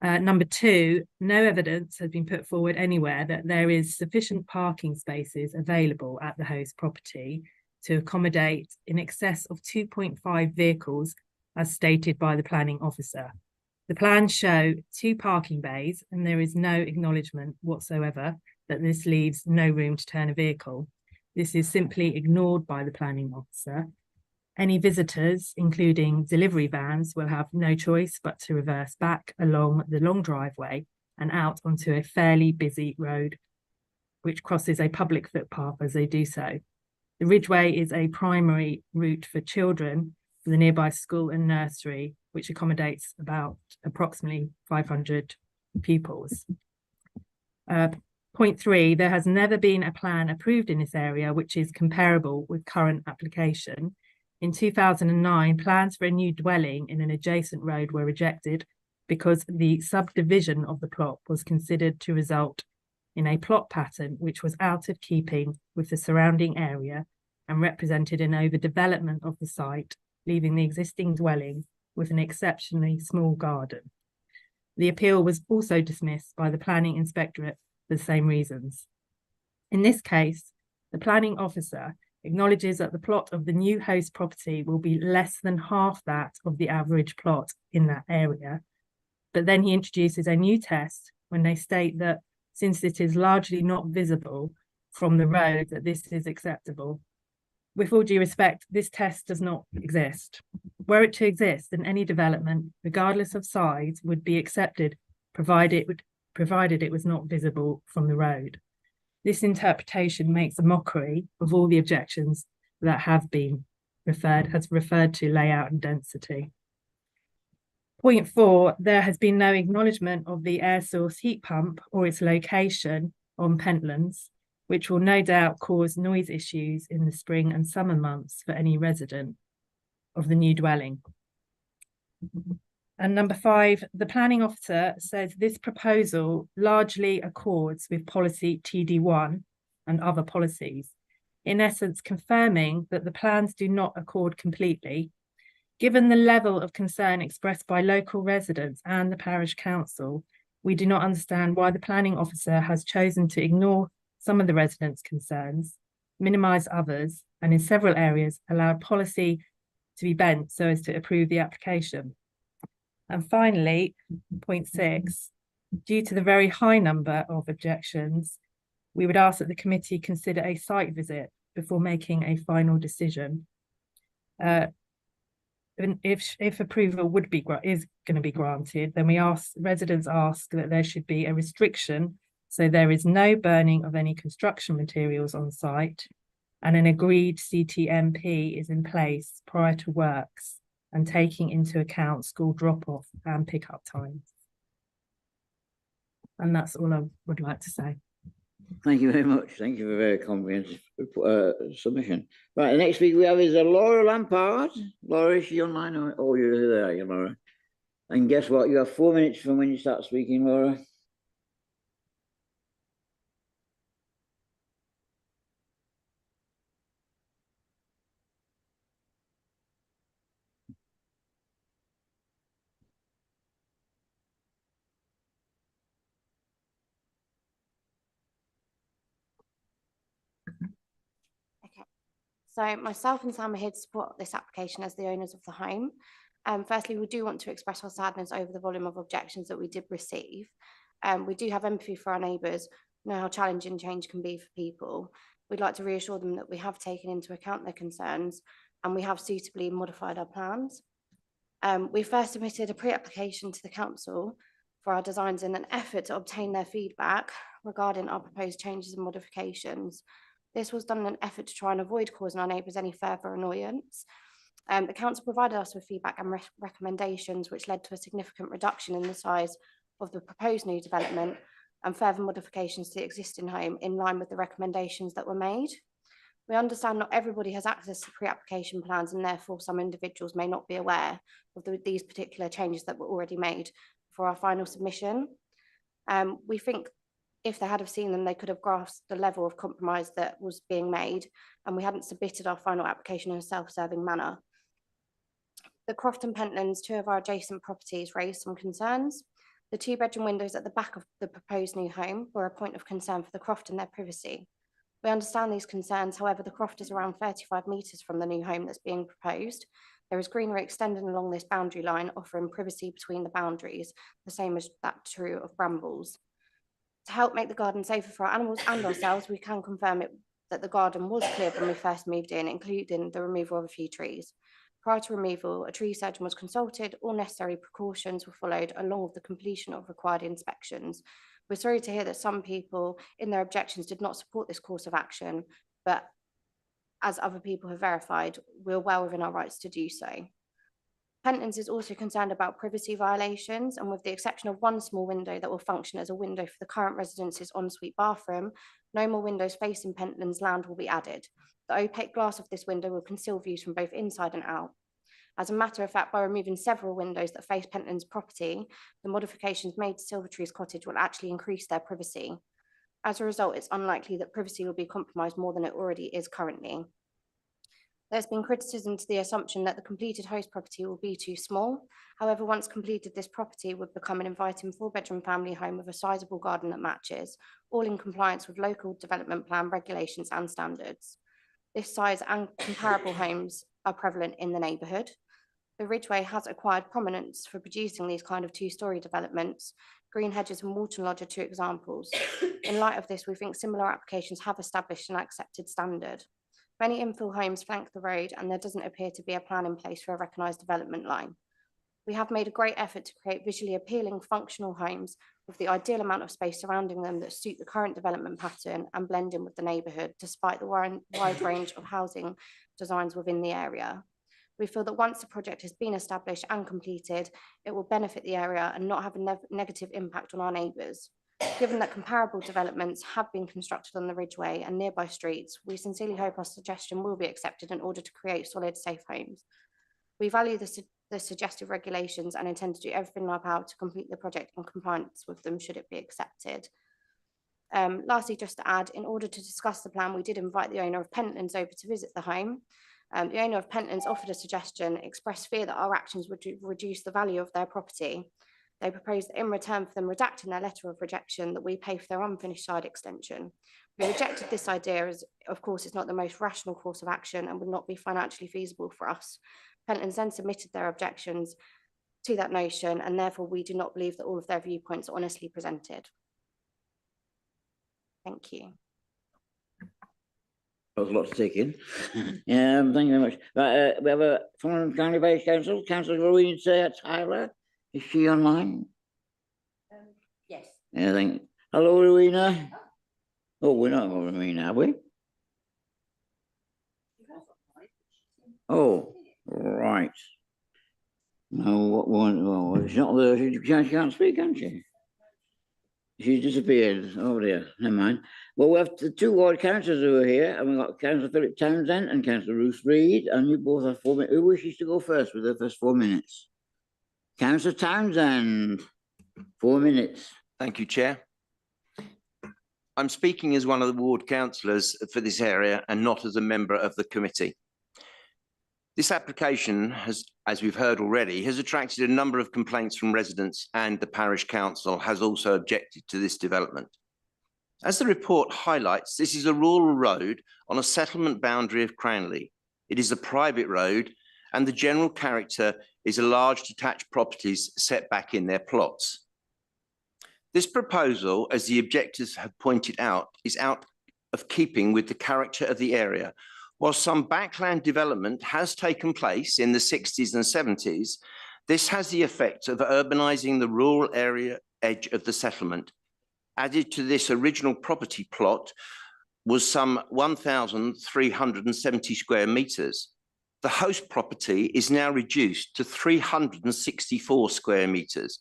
Number 2, no evidence has been put forward anywhere that there is sufficient parking spaces available at the host property to accommodate in excess of 2.5 vehicles as stated by the planning officer. The plans show 2 parking bays and there is no acknowledgement whatsoever that this leaves no room to turn a vehicle. This is simply ignored by the planning officer. Any visitors, including delivery vans, will have no choice but to reverse back along the long driveway and out onto a fairly busy road, which crosses a public footpath as they do so. The Ridgeway is a primary route for children for the nearby school and nursery, which accommodates about approximately 500 pupils. Point 3, there has never been a plan approved in this area which is comparable with current application. In 2009, plans for a new dwelling in an adjacent road were rejected because the subdivision of the plot was considered to result in a plot pattern which was out of keeping with the surrounding area and represented an overdevelopment of the site, leaving the existing dwelling with an exceptionally small garden. The appeal was also dismissed by the Planning Inspectorate for the same reasons. In this case, the planning officer acknowledges that the plot of the new host property will be less than half that of the average plot in that area. But then he introduces a new test when they state that since it is largely not visible from the road, that this is acceptable. With all due respect, this test does not exist. Were it to exist, then any development, regardless of size, would be accepted, provided it was not visible from the road. This interpretation makes a mockery of all the objections that have been referred to layout and density. Point 4, there has been no acknowledgement of the air source heat pump or its location on Pentlands, which will no doubt cause noise issues in the spring and summer months for any resident of the new dwelling. And number 5, the planning officer says this proposal largely accords with policy TD1 and other policies, in essence confirming that the plans do not accord completely. Given the level of concern expressed by local residents and the parish council, we do not understand why the planning officer has chosen to ignore some of the residents' concerns, minimise others, and in several areas allowed policy to be bent so as to approve the application. And finally, point 6, due to the very high number of objections, we would ask that the committee consider a site visit before making a final decision. If approval is going to be granted, then residents ask that there should be a restriction so there is no burning of any construction materials on site and an agreed CTMP is in place prior to works and taking into account school drop-off and pick-up times. And that's all I would like to say. Thank you very much. Thank you for a very comprehensive submission. Right, the next speaker we have is Laura Lampard. Laura, is she online? Oh, you're there, you Laura. And guess what? You have 4 minutes from when you start speaking, Laura. So myself and Sam are here to support this application as the owners of the home. Firstly, we do want to express our sadness over the volume of objections that we did receive. We do have empathy for our neighbours, know how challenging change can be for people. We'd like to reassure them that we have taken into account their concerns and we have suitably modified our plans. We first submitted a pre-application to the council for our designs in an effort to obtain their feedback regarding our proposed changes and modifications. This was done in an effort to try and avoid causing our neighbours any further annoyance. The council provided us with feedback and recommendations which led to a significant reduction in the size of the proposed new development and further modifications to the existing home in line with the recommendations that were made. We understand not everybody has access to pre-application plans and therefore some individuals may not be aware of these particular changes that were already made for our final submission. We think if they had have seen them, they could have grasped the level of compromise that was being made, and we hadn't submitted our final application in a self-serving manner. The Croft and Pentlands, 2 of our adjacent properties, raised some concerns. The 2-bedroom windows at the back of the proposed new home were a point of concern for the Croft and their privacy. We understand these concerns, however, the Croft is around 35 metres from the new home that's being proposed. There is greenery extending along this boundary line, offering privacy between the boundaries, the same as that true of brambles. To help make the garden safer for our animals and ourselves, we can confirm that the garden was cleared when we first moved in, including the removal of a few trees. Prior to removal, a tree surgeon was consulted, all necessary precautions were followed along with the completion of required inspections. We're sorry to hear that some people in their objections did not support this course of action, but as other people have verified, we're well within our rights to do so. Pentlands is also concerned about privacy violations, and with the exception of one small window that will function as a window for the current residents' ensuite bathroom, no more windows facing Pentlands land will be added. The opaque glass of this window will conceal views from both inside and out. As a matter of fact, by removing several windows that face Pentlands property, the modifications made to Silvertree's cottage will actually increase their privacy. As a result, it's unlikely that privacy will be compromised more than it already is currently. There's been criticism to the assumption that the completed host property will be too small. However, once completed, this property would become an inviting 4-bedroom family home with a sizable garden that matches, all in compliance with local development plan regulations and standards. This size and comparable homes are prevalent in the neighbourhood. The Ridgeway has acquired prominence for producing these kind of 2-storey developments. Green Hedges and Walton Lodge are 2 examples. In light of this, we think similar applications have established an accepted standard. Many infill homes flank the road, and there doesn't appear to be a plan in place for a recognised development line. We have made a great effort to create visually appealing, functional homes with the ideal amount of space surrounding them that suit the current development pattern and blend in with the neighbourhood, despite the wide range of housing designs within the area. We feel that once the project has been established and completed, it will benefit the area and not have a negative impact on our neighbours. Given that comparable developments have been constructed on the Ridgeway and nearby streets, we sincerely hope our suggestion will be accepted in order to create solid, safe homes. We value the suggested regulations and intend to do everything in our power to complete the project in compliance with them should it be accepted. Lastly, just to add, in order to discuss the plan, we did invite the owner of Pentlands over to visit the home. The owner of Pentlands offered a suggestion, expressed fear that our actions would reduce the value of their property. They proposed that in return for them redacting their letter of rejection, that we pay for their unfinished side extension. We rejected this idea as, of course, it's not the most rational course of action and would not be financially feasible for us. Pentlands then submitted their objections to that notion, and therefore we do not believe that all of their viewpoints are honestly presented. Thank you. That was a lot to take in. Thank you very much. Right, we have a from County Vice Council, Councillor Rowena Tyler. Is she online? Yes. Yeah, hello, Rowena. Oh, we're not on Rowena, are we? Oh, right. No, what one? Oh, it's not there. She can't speak, can she? She's disappeared. Oh dear, never mind. Well, we have the 2 ward councillors who are here, and we've got Councillor Philip Townsend and Councillor Ruth Reid, and you both have 4 minutes. Who wishes to go first with the first 4 minutes? Councillor Townsend, 4 minutes. Thank you, Chair. I'm speaking as one of the ward councillors for this area and not as a member of the committee. This application has, as we've heard already, has attracted a number of complaints from residents, and the parish council has also objected to this development. As the report highlights, this is a rural road on a settlement boundary of Cranley. It is a private road, and the general character is a large detached properties set back in their plots. This proposal, as the objectors have pointed out, is out of keeping with the character of the area. While some backland development has taken place in the 60s and 70s, this has the effect of urbanising the rural area edge of the settlement. Added to this original property plot was some 1,370 square metres. The host property is now reduced to 364 square metres,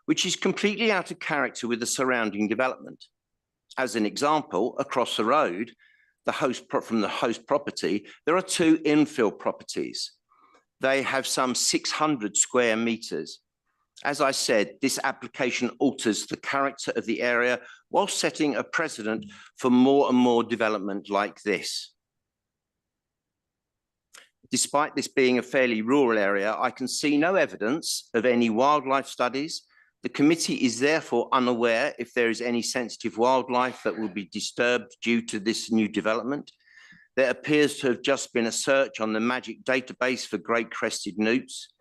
which is completely out of character with the surrounding development. As an example, across the road, from the host property, there are 2 infill properties. They have some 600 square metres. As I said, this application alters the character of the area while setting a precedent for more and more development like this. Despite this being a fairly rural area, I can see no evidence of any wildlife studies. The committee is therefore unaware if there is any sensitive wildlife that will be disturbed due to this new development. There appears to have just been a search on the magic database for great crested newts.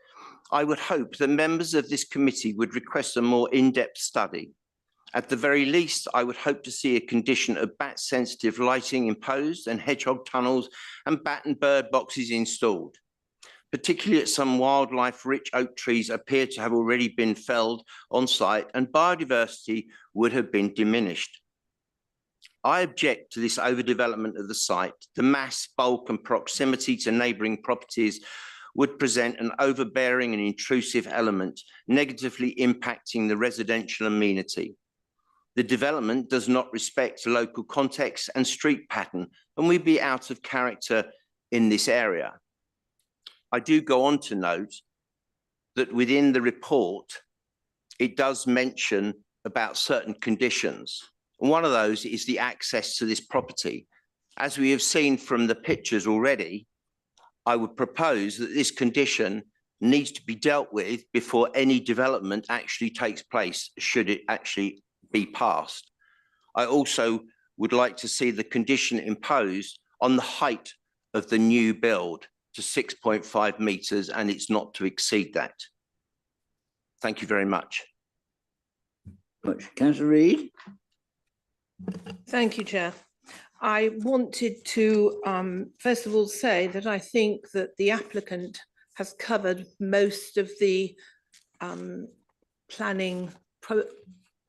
I would hope that members of this committee would request a more in-depth study. At the very least, I would hope to see a condition of bat-sensitive lighting imposed and hedgehog tunnels and bat and bird boxes installed. particularly at some wildlife-rich oak trees appear to have already been felled on site and biodiversity would have been diminished. I object to this overdevelopment of the site. The mass, bulk and proximity to neighbouring properties would present an overbearing and intrusive element, negatively impacting the residential amenity. The development does not respect local context and street pattern and would be out of character in this area. I do go on to note that within the report, it does mention about certain conditions. And one of those is the access to this property. As we have seen from the pictures already, I would propose that this condition needs to be dealt with before any development actually takes place, should it actually be passed. I also would like to see the condition imposed on the height of the new build to 6.5 metres, and it's not to exceed that. Thank you very much. Councillor Reid. Thank you, Chair. I wanted to first of all say that I think that the applicant has covered most of the planning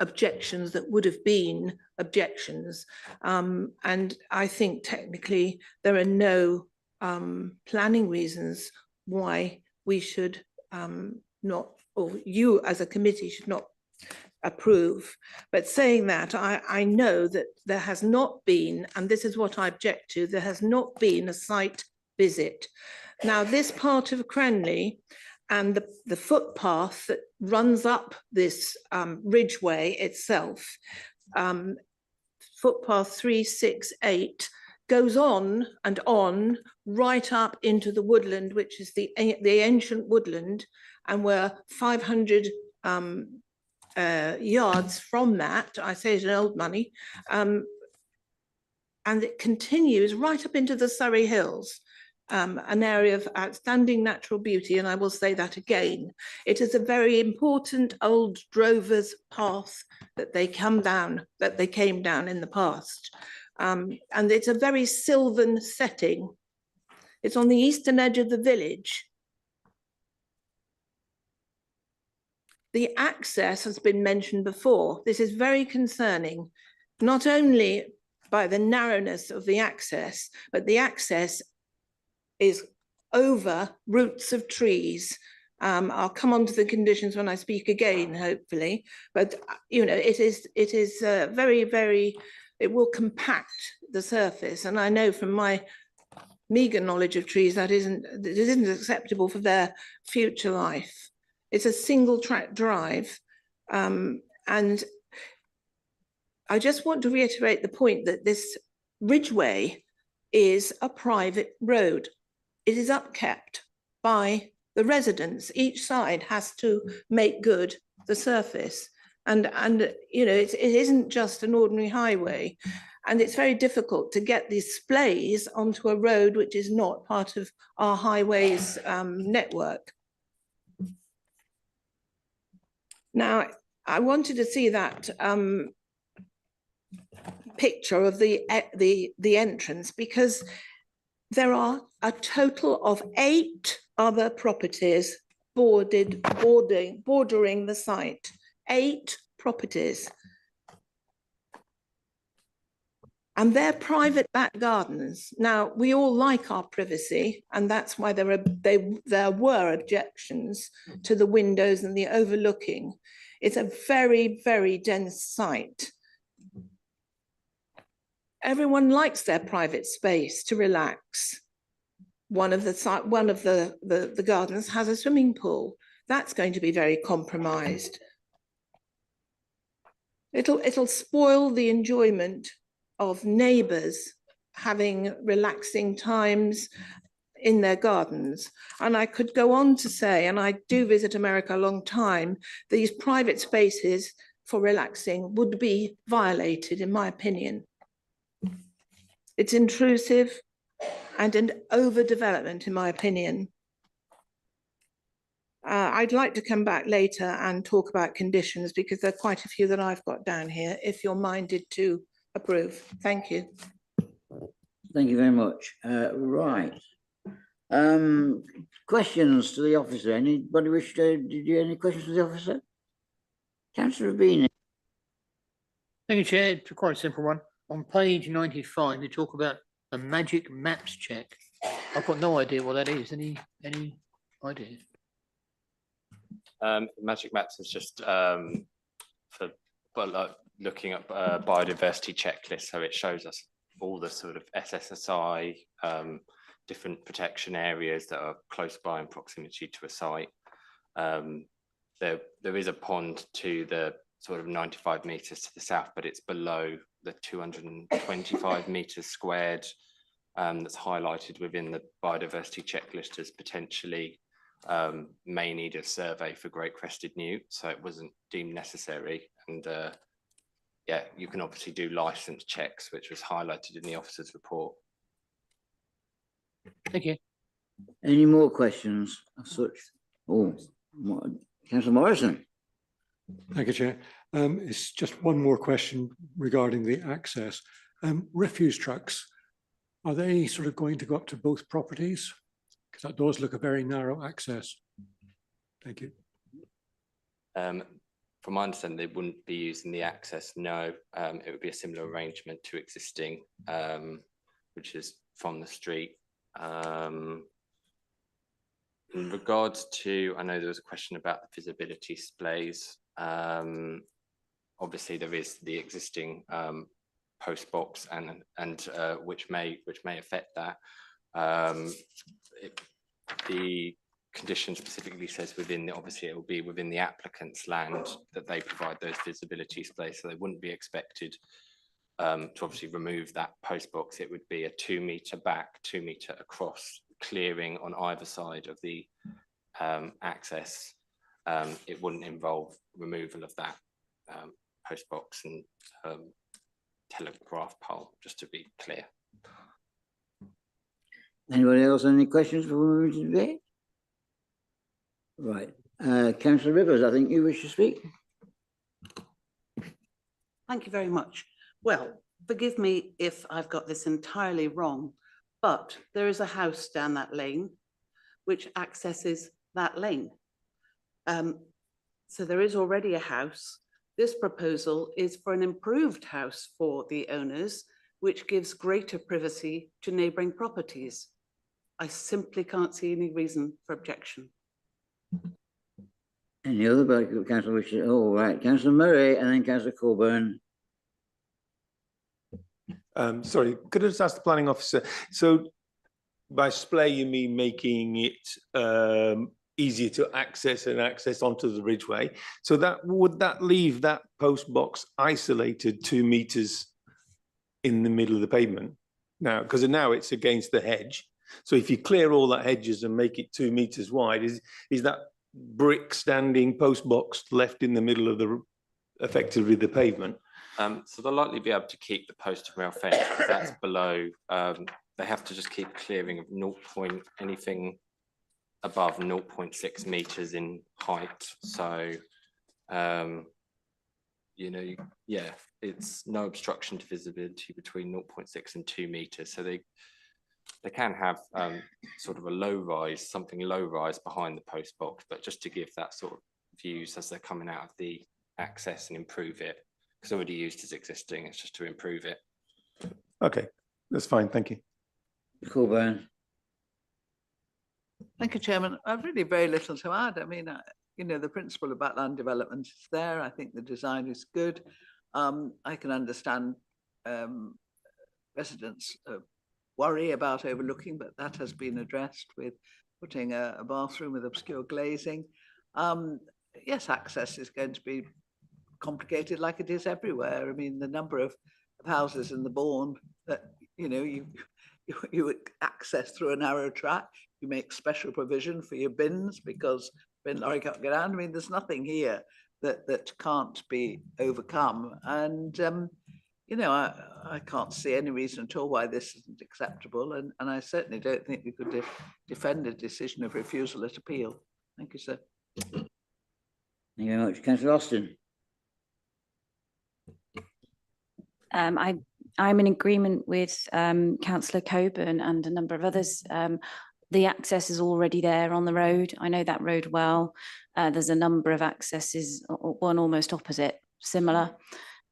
objections that would have been objections. And I think technically there are no planning reasons why we should not, or you as a committee should not approve. But saying that, I know that there has not been, and this is what I object to, there has not been a site visit. Now, this part of Cranley and the footpath that runs up this ridgeway itself, footpath 368, goes on and on right up into the woodland, which is the ancient woodland, and we're 500 yards from that. I say it's an old money, and it continues right up into the Surrey Hills, an area of outstanding natural beauty, and I will say that again. It is a very important old drovers path that they came down in the past, and it's a very sylvan setting. It's on the eastern edge of the village. The access has been mentioned before. This is very concerning, not only by the narrowness of the access, but the access is over roots of trees. I'll come on to the conditions when I speak again, hopefully, but you know, it is very, very, it will compact the surface. And I know from my meager knowledge of trees that it isn't acceptable for their future life. It's a single track drive. And I just want to reiterate the point that this ridgeway is a private road. It is upkept by the residents. Each side has to make good the surface. And you know, it isn't just an ordinary highway. And it's very difficult to get these splays onto a road which is not part of our highways network. Now, I wanted to see that picture of the entrance, because there are a total of 8 other properties bordering the site. 8 properties. And they're private back gardens. Now, we all like our privacy, and that's why there were objections to the windows and the overlooking. It's a very, very dense site. Everyone likes their private space to relax. One of the gardens has a swimming pool. That's going to be very compromised. It'll spoil the enjoyment of neighbours having relaxing times in their gardens. And I could go on to say, and I do visit America a long time, these private spaces for relaxing would be violated, in my opinion. It's intrusive and an overdevelopment, in my opinion. I'd like to come back later and talk about conditions, because there are quite a few that I've got down here, if you're minded to approve. Thank you. Thank you very much. Right. Questions to the officer? Anybody wish to, did you any questions to the officer? Councillor Rubini. Thank you, Chair. It's quite a simple one. On page 95, you talk about a magic maps check. I've got no idea what that is. Any ideas? Magic Maps is just for looking at biodiversity checklist. So it shows us all the sort of SSSI, different protection areas that are close by in proximity to a site. There is a pond to the sort of 95 metres to the south, but it's below the 225 metres squared that's highlighted within the biodiversity checklist as potentially may need a survey for great crested newt, so it wasn't deemed necessary. And yeah, you can obviously do license checks, which was highlighted in the officer's report. Thank you. Any more questions as such? Oh, Councillor Morrison. Thank you, Chair. It's just one more question regarding the access. Refuse trucks, are they sort of going to go up to both properties? Because that does look a very narrow access. Thank you. From my understanding, they wouldn't be using the access. No, it would be a similar arrangement to existing, which is from the street. In regards to, I know there was a question about the visibility displays. Obviously, there is the existing post box, and which may affect that. The condition specifically says obviously it will be within the applicant's land that they provide those visibility displays, so they wouldn't be expected to obviously remove that post box. It would be a 2 metre back, 2 metre across clearing on either side of the access. It wouldn't involve removal of that post box and telegraph pole, just to be clear. Anybody else any questions before we move to debate? Right, Councillor Rivers, I think you wish to speak. Thank you very much. Well, forgive me if I've got this entirely wrong, but there is a house down that lane which accesses that lane. So there is already a house. This proposal is for an improved house for the owners, which gives greater privacy to neighbouring properties. I simply can't see any reason for objection. Any other councillor wishes? Oh, right, Councillor Murray and then Councillor Coburn. Sorry, could I just ask the planning officer? So by splay, you mean making it easier to access and access onto the ridgeway? So that would that leave that post box isolated 2 metres in the middle of the pavement? Now, because now it's against the hedge. So if you clear all that hedges and make it 2 metres wide, is that brick standing post box left in the middle of the effectively the pavement? So they'll likely be able to keep the post and rail fence because that's below. They have to just keep clearing of anything above 0.6 metres in height. So, you know, yeah, it's no obstruction to visibility between 0.6 and 2 metres. So they can have sort of a low rise, something low rise behind the post box, but just to give that sort of views as they're coming out of the access and improve it. It's already used as existing, it's just to improve it. Okay, that's fine, thank you. Coburn. Thank you, Chairman. I've really very little to add. I mean, you know, the principle about land development is there. I think the design is good. I can understand residents' worry about overlooking, but that has been addressed with putting a bathroom with obscure glazing. Yes, access is going to be complicated like it is everywhere. I mean, the number of houses in the Bourne that, you know, you access through a narrow track, you make special provision for your bins because bin lorry can't get out. I mean, there's nothing here that can't be overcome. And, you know, I can't see any reason at all why this isn't acceptable. And I certainly don't think we could defend a decision of refusal at appeal. Thank you, sir. Thank you very much. Councillor Austin. I'm in agreement with Councillor Coburn and a number of others. The access is already there on the road. I know that road well. There's a number of accesses, one almost opposite, similar.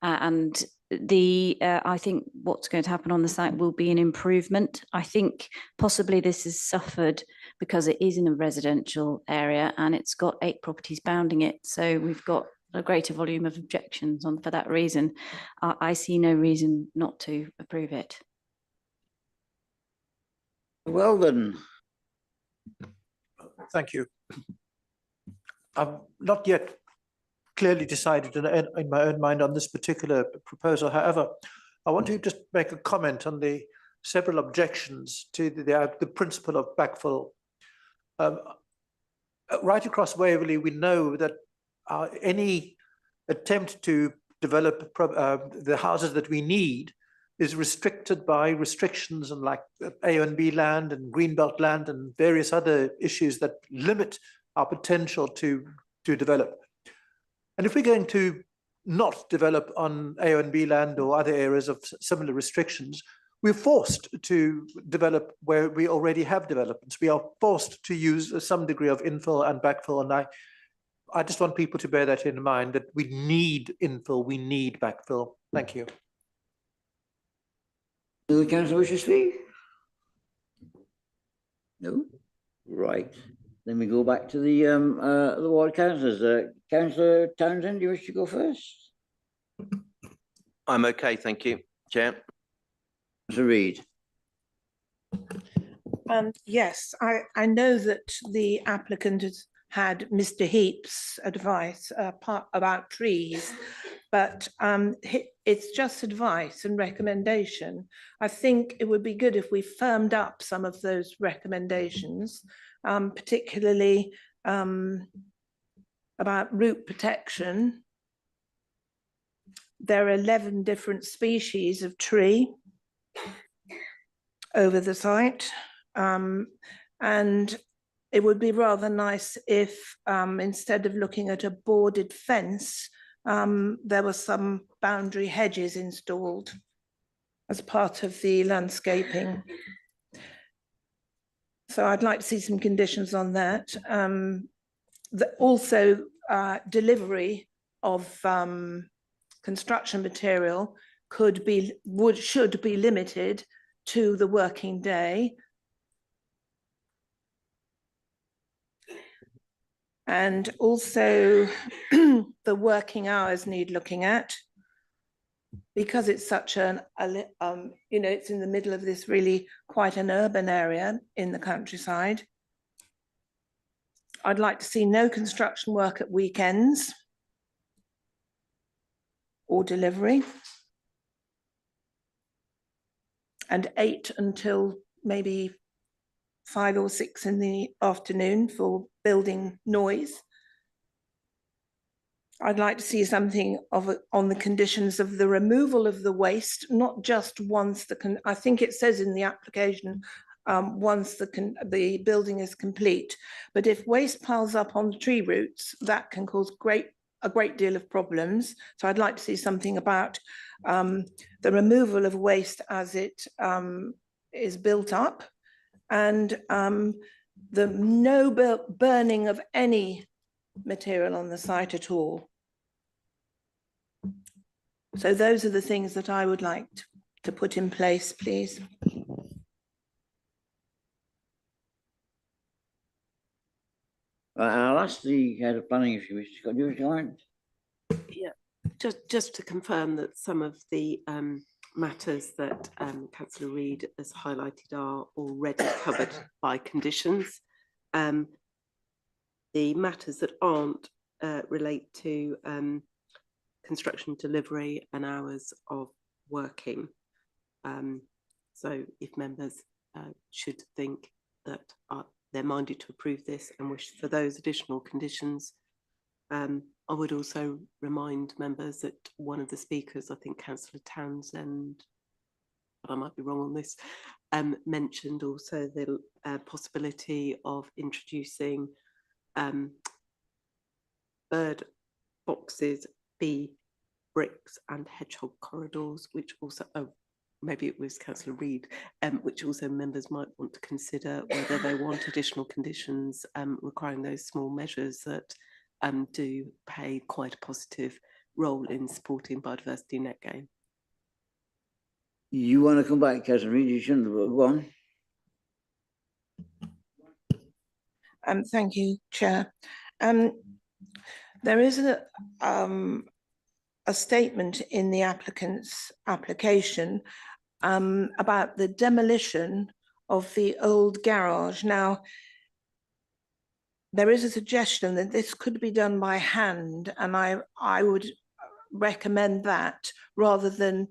And I think what's going to happen on the site will be an improvement. I think possibly this has suffered because it is in a residential area and it's got 8 properties bounding it. So we've got a greater volume of objections for that reason. I see no reason not to approve it. Well done. Thank you. I've not yet clearly decided in my own mind on this particular proposal. However, I want to just make a comment on the several objections to the principle of backfill. Right across Waverley, we know that any attempt to develop the houses that we need is restricted by restrictions on like A and B land and greenbelt land and various other issues that limit our potential to develop. And if we're going to not develop on A and B land or other areas of similar restrictions, we're forced to develop where we already have developments. We are forced to use some degree of infill and backfill. And I just want people to bear that in mind, that we need infill, we need backfill. Thank you. Do the councillor wish to speak? No? Right. Then we go back to the ward councillors. Councillor Townsend, do you wish to go first? I'm okay, thank you, Chair. Councillor Reid. Yes, I know that the applicant has had Mr. Heap's advice about trees, but it's just advice and recommendation. I think it would be good if we firmed up some of those recommendations, particularly about root protection. There are 11 different species of tree over the site, and it would be rather nice if instead of looking at a boarded fence, there were some boundary hedges installed as part of the landscaping. So I'd like to see some conditions on that. Also, delivery of construction material should be limited to the working day. And also the working hours need looking at, because it's such it's in the middle of this really quite an urban area in the countryside. I'd like to see no construction work at weekends or delivery, and 8 until maybe 5 or 6 in the afternoon for building noise. I'd like to see something on the conditions of the removal of the waste, not just once I think it says in the application, once the building is complete. But if waste piles up on tree roots, that can cause a great deal of problems. So I'd like to see something about the removal of waste as it is built up, and the no burning of any material on the site at all. So those are the things that I would like to put in place, please. I'll ask the head of planning if she wishes to do it. Yeah, just to confirm that some of the matters that Councillor Reid has highlighted are already covered by conditions. The matters that aren't relate to construction delivery and hours of working. So if members should think that they're minded to approve this and wish for those additional conditions, I would also remind members that one of the speakers, I think Councillor Townsend, but I might be wrong on this, mentioned also the possibility of introducing bird boxes, bee bricks and hedgehog corridors, which also maybe it was Councillor Reid, which also members might want to consider whether they want additional conditions requiring those small measures that do play quite a positive role in supporting biodiversity net gain. You want to come back, Councillor Reid? You shouldn't have. Go on. Thank you, Chair. There is a statement in the applicant's application about the demolition of the old garage. Now, there is a suggestion that this could be done by hand, and I would recommend that rather than,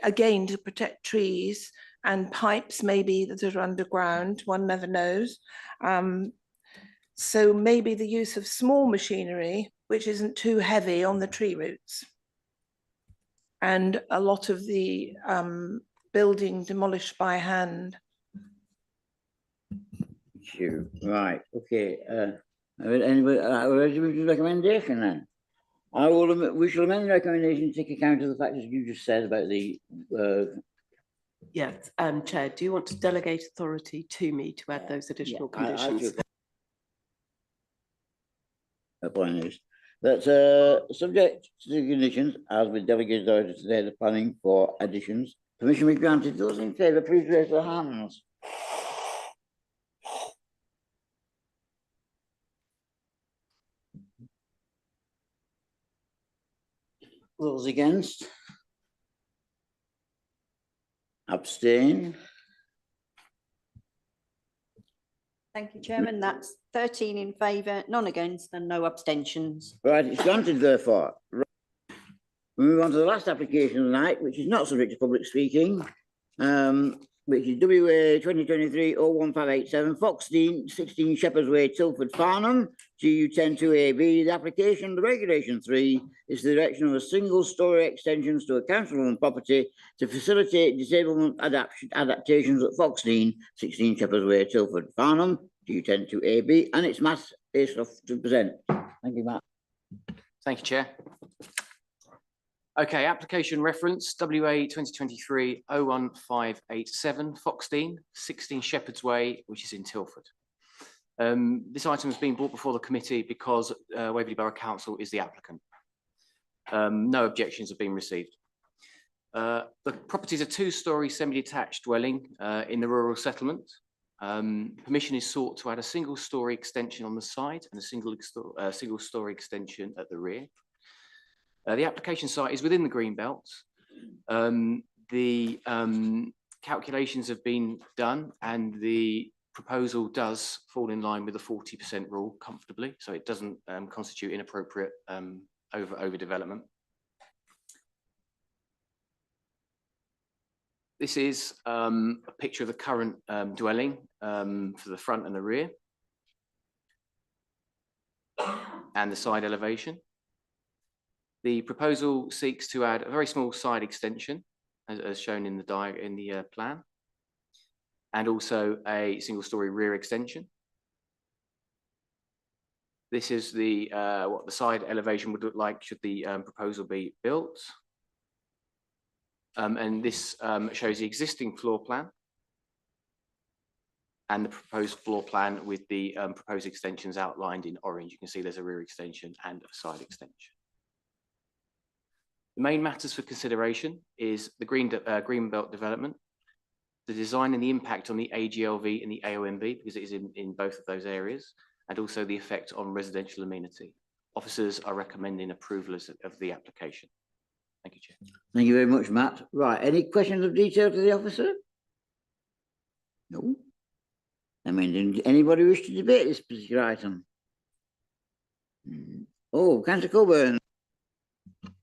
again, to protect trees and pipes maybe that are underground, one never knows. So maybe the use of small machinery, which isn't too heavy on the tree roots. And a lot of the building demolished by hand. Right, okay. Anybody, ready with the recommendation then? We shall amend the recommendation to take account of the factors you just said about the Yes, Chair, do you want to delegate authority to me to add those additional conditions? The point is that subject to the conditions as with delegated authority today, the planning for additions, permission be granted. Those in favour, please raise their hands. Those against? Abstain? Thank you, Chairman. That's 13 in favour, none against and no abstentions. Right, it's granted therefore. Right. We move on to the last application of the night, which is not subject to public speaking, which is WA 2023-01587, Foxdean, 16 Shepherd's Way, Tilford, Farnham, GU102AB. The application, the regulation 3, is the direction of a single-storey extensions to a council-owned property to facilitate disablement adaptations at Foxdean, 16 Shepherd's Way, Tilford, Farnham, GU102AB, and it's Matt Ayscough to present. Thank you, Matt. Thank you, Chair. Okay, application reference WA 2023-01587, Foxdean, 16 Shepherd's Way, which is in Tilford. This item has been brought before the committee because Waverley Borough Council is the applicant. No objections have been received. The property is a two-storey semi-detached dwelling in the rural settlement. Permission is sought to add a single-storey extension on the side and a single-storey extension at the rear. The application site is within the green belt. The calculations have been done and the proposal does fall in line with the 40% rule comfortably, so it doesn't constitute inappropriate overdevelopment. This is a picture of the current dwelling for the front and the rear and the side elevation. The proposal seeks to add a very small side extension, as shown in the plan, and also a single-storey rear extension. This is the what the side elevation would look like should the proposal be built, and this shows the existing floor plan and the proposed floor plan with the proposed extensions outlined in orange. You can see there's a rear extension and a side extension. The main matters for consideration is the green belt development, the design and the impact on the AGLV and the AONB, because it is in both of those areas, and also the effect on residential amenity. Officers are recommending approval of the application. Thank you, Chair. Thank you very much, Matt. Right, any questions of detail to the officer? No. I mean, did anybody wish to debate this particular item? Oh, Councillor Coburn.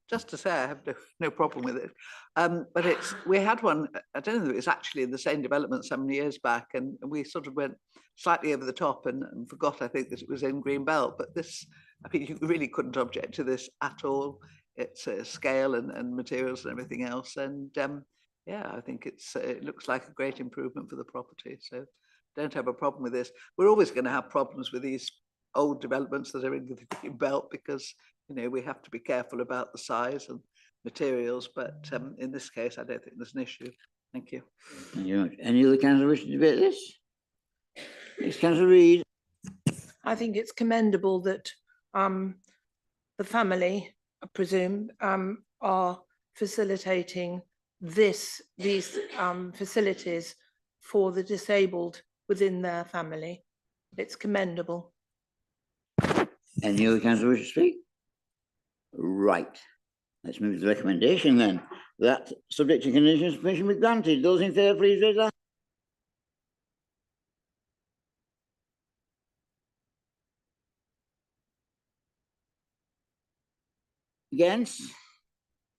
Just to say, I have no problem with it. But we had one, I don't know if it was actually in the same development some years back, and we sort of went slightly over the top and forgot, I think, that it was in Greenbelt. But this, I think you really couldn't object to this at all. It's scale and materials and everything else. And yeah, I think it looks like a great improvement for the property. So don't have a problem with this. We're always going to have problems with these old developments that are in the Greenbelt because, you know, we have to be careful about the size and materials, but in this case, I don't think there's an issue. Thank you. Thank you very much. Any other councillor wish to debate this? Yes, councillor Reid. I think it's commendable that the family, I presume, are facilitating these facilities for the disabled within their family. It's commendable. Any other councillor wish to speak? Right. Let's move to the recommendation then. That subject to conditions permission be granted. Those in favour, please raise their. Against?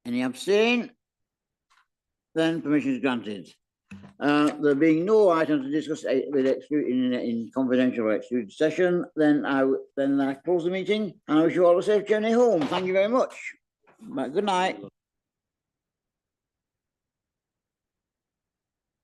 Any abstain? Then permission is granted. There being no items to discuss with in confidential or excluded session, then I close the meeting and I wish you all a safe journey home. Thank you very much. Good night.